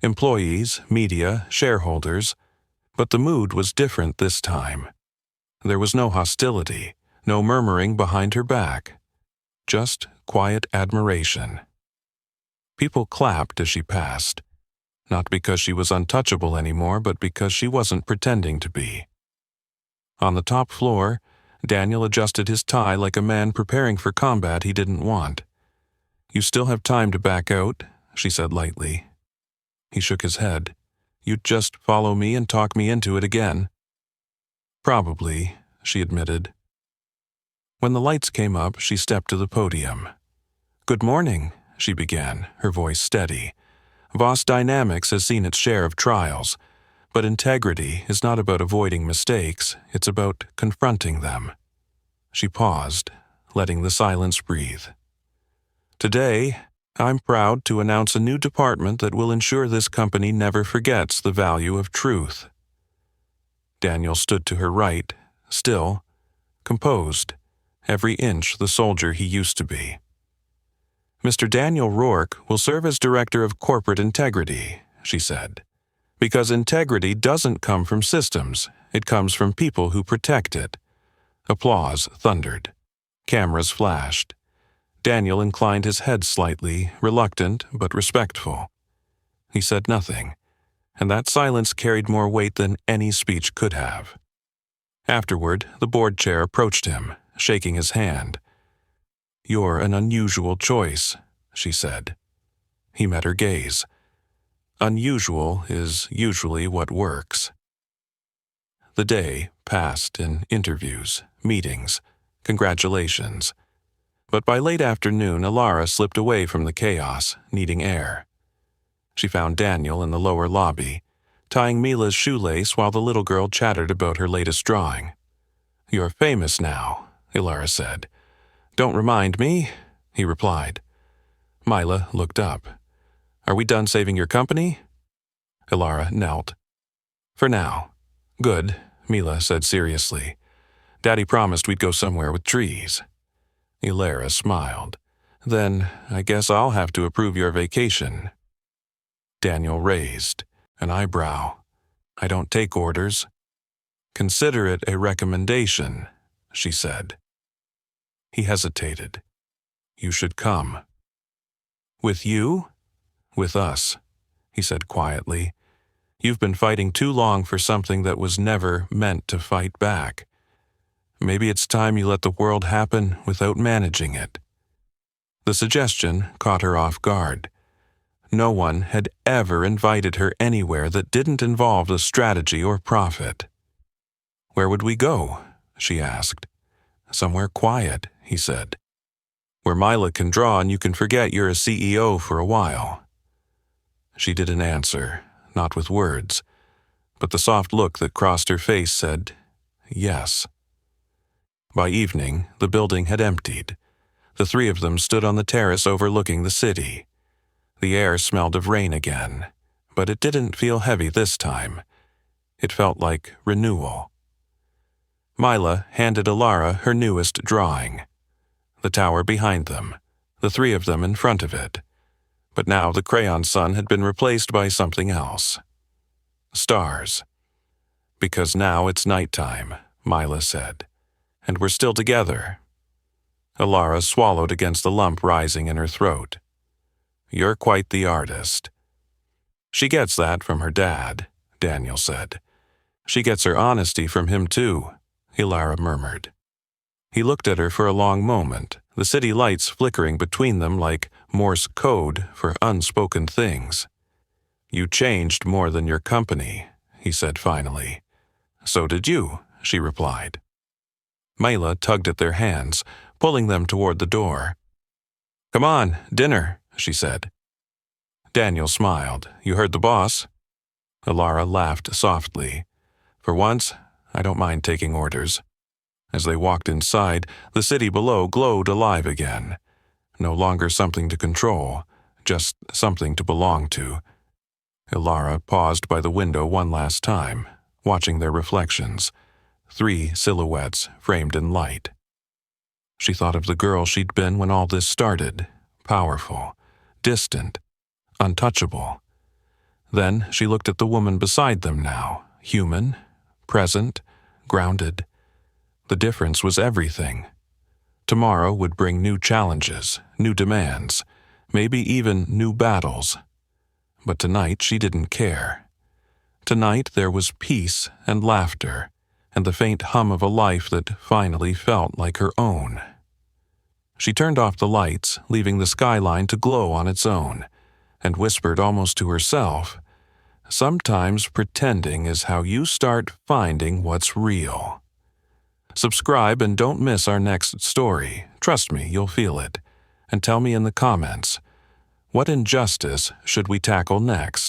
Employees, media, shareholders. But the mood was different this time. There was no hostility, no murmuring behind her back. Just quiet admiration. People clapped as she passed. Not because she was untouchable anymore, but because she wasn't pretending to be. On the top floor, Daniel adjusted his tie like a man preparing for combat he didn't want. "You still have time to back out," she said lightly. He shook his head. "You'd just follow me and talk me into it again." "Probably," she admitted. When the lights came up, she stepped to the podium. "Good morning," she began, her voice steady. "Voss Dynamics has seen its share of trials, but integrity is not about avoiding mistakes, it's about confronting them." She paused, letting the silence breathe. "Today, I'm proud to announce a new department that will ensure this company never forgets the value of truth." Daniel stood to her right, still, composed, every inch the soldier he used to be. "Mr. Daniel Rourke will serve as Director of Corporate Integrity," she said. "Because integrity doesn't come from systems, it comes from people who protect it." Applause thundered. Cameras flashed. Daniel inclined his head slightly, reluctant but respectful. He said nothing, and that silence carried more weight than any speech could have. Afterward, the board chair approached him, shaking his hand. "You're an unusual choice," she said. He met her gaze. "Unusual is usually what works." The day passed in interviews, meetings, congratulations. But by late afternoon, Alara slipped away from the chaos, needing air. She found Daniel in the lower lobby, tying Mila's shoelace while the little girl chattered about her latest drawing. "You're famous now," Alara said. "Don't remind me," he replied. Mila looked up. "Are we done saving your company?" Alara knelt. "For now." "Good," Mila said seriously. "Daddy promised we'd go somewhere with trees." Alara smiled. "Then I guess I'll have to approve your vacation." Daniel raised an eyebrow. "I don't take orders." "Consider it a recommendation," she said. He hesitated. "You should come." "With you?" "With us," he said quietly. "You've been fighting too long for something that was never meant to fight back. Maybe it's time you let the world happen without managing it." The suggestion caught her off guard. No one had ever invited her anywhere that didn't involve a strategy or profit. "Where would we go?" she asked. "Somewhere quiet," he said. "Where Mila can draw and you can forget you're a CEO for a while." She didn't answer, not with words, but the soft look that crossed her face said, "Yes." By evening, the building had emptied. The three of them stood on the terrace overlooking the city. The air smelled of rain again, but it didn't feel heavy this time. It felt like renewal. Mila handed Alara her newest drawing. The tower behind them, the three of them in front of it. But now the crayon sun had been replaced by something else. Stars. "Because now it's nighttime," Mila said. "And we're still together." Alara swallowed against the lump rising in her throat. "You're quite the artist." "She gets that from her dad," Daniel said. "She gets her honesty from him too," Alara murmured. He looked at her for a long moment, the city lights flickering between them like Morse code for unspoken things. "You changed more than your company," he said finally. "So did you," she replied. Mila tugged at their hands, pulling them toward the door. "Come on, dinner," she said. Daniel smiled. "You heard the boss?" Alara laughed softly. "For once, I don't mind taking orders." As they walked inside, the city below glowed alive again. No longer something to control, just something to belong to. Alara paused by the window one last time, watching their reflections. 3 silhouettes framed in light. She thought of the girl she'd been when all this started, powerful, distant, untouchable. Then she looked at the woman beside them now, human, present, grounded. The difference was everything. Tomorrow would bring new challenges, new demands, maybe even new battles. But tonight she didn't care. Tonight there was peace and laughter, and the faint hum of a life that finally felt like her own. She turned off the lights, leaving the skyline to glow on its own, and whispered almost to herself, "Sometimes pretending is how you start finding what's real." Subscribe and don't miss our next story. Trust me, you'll feel it. And tell me in the comments, what injustice should we tackle next?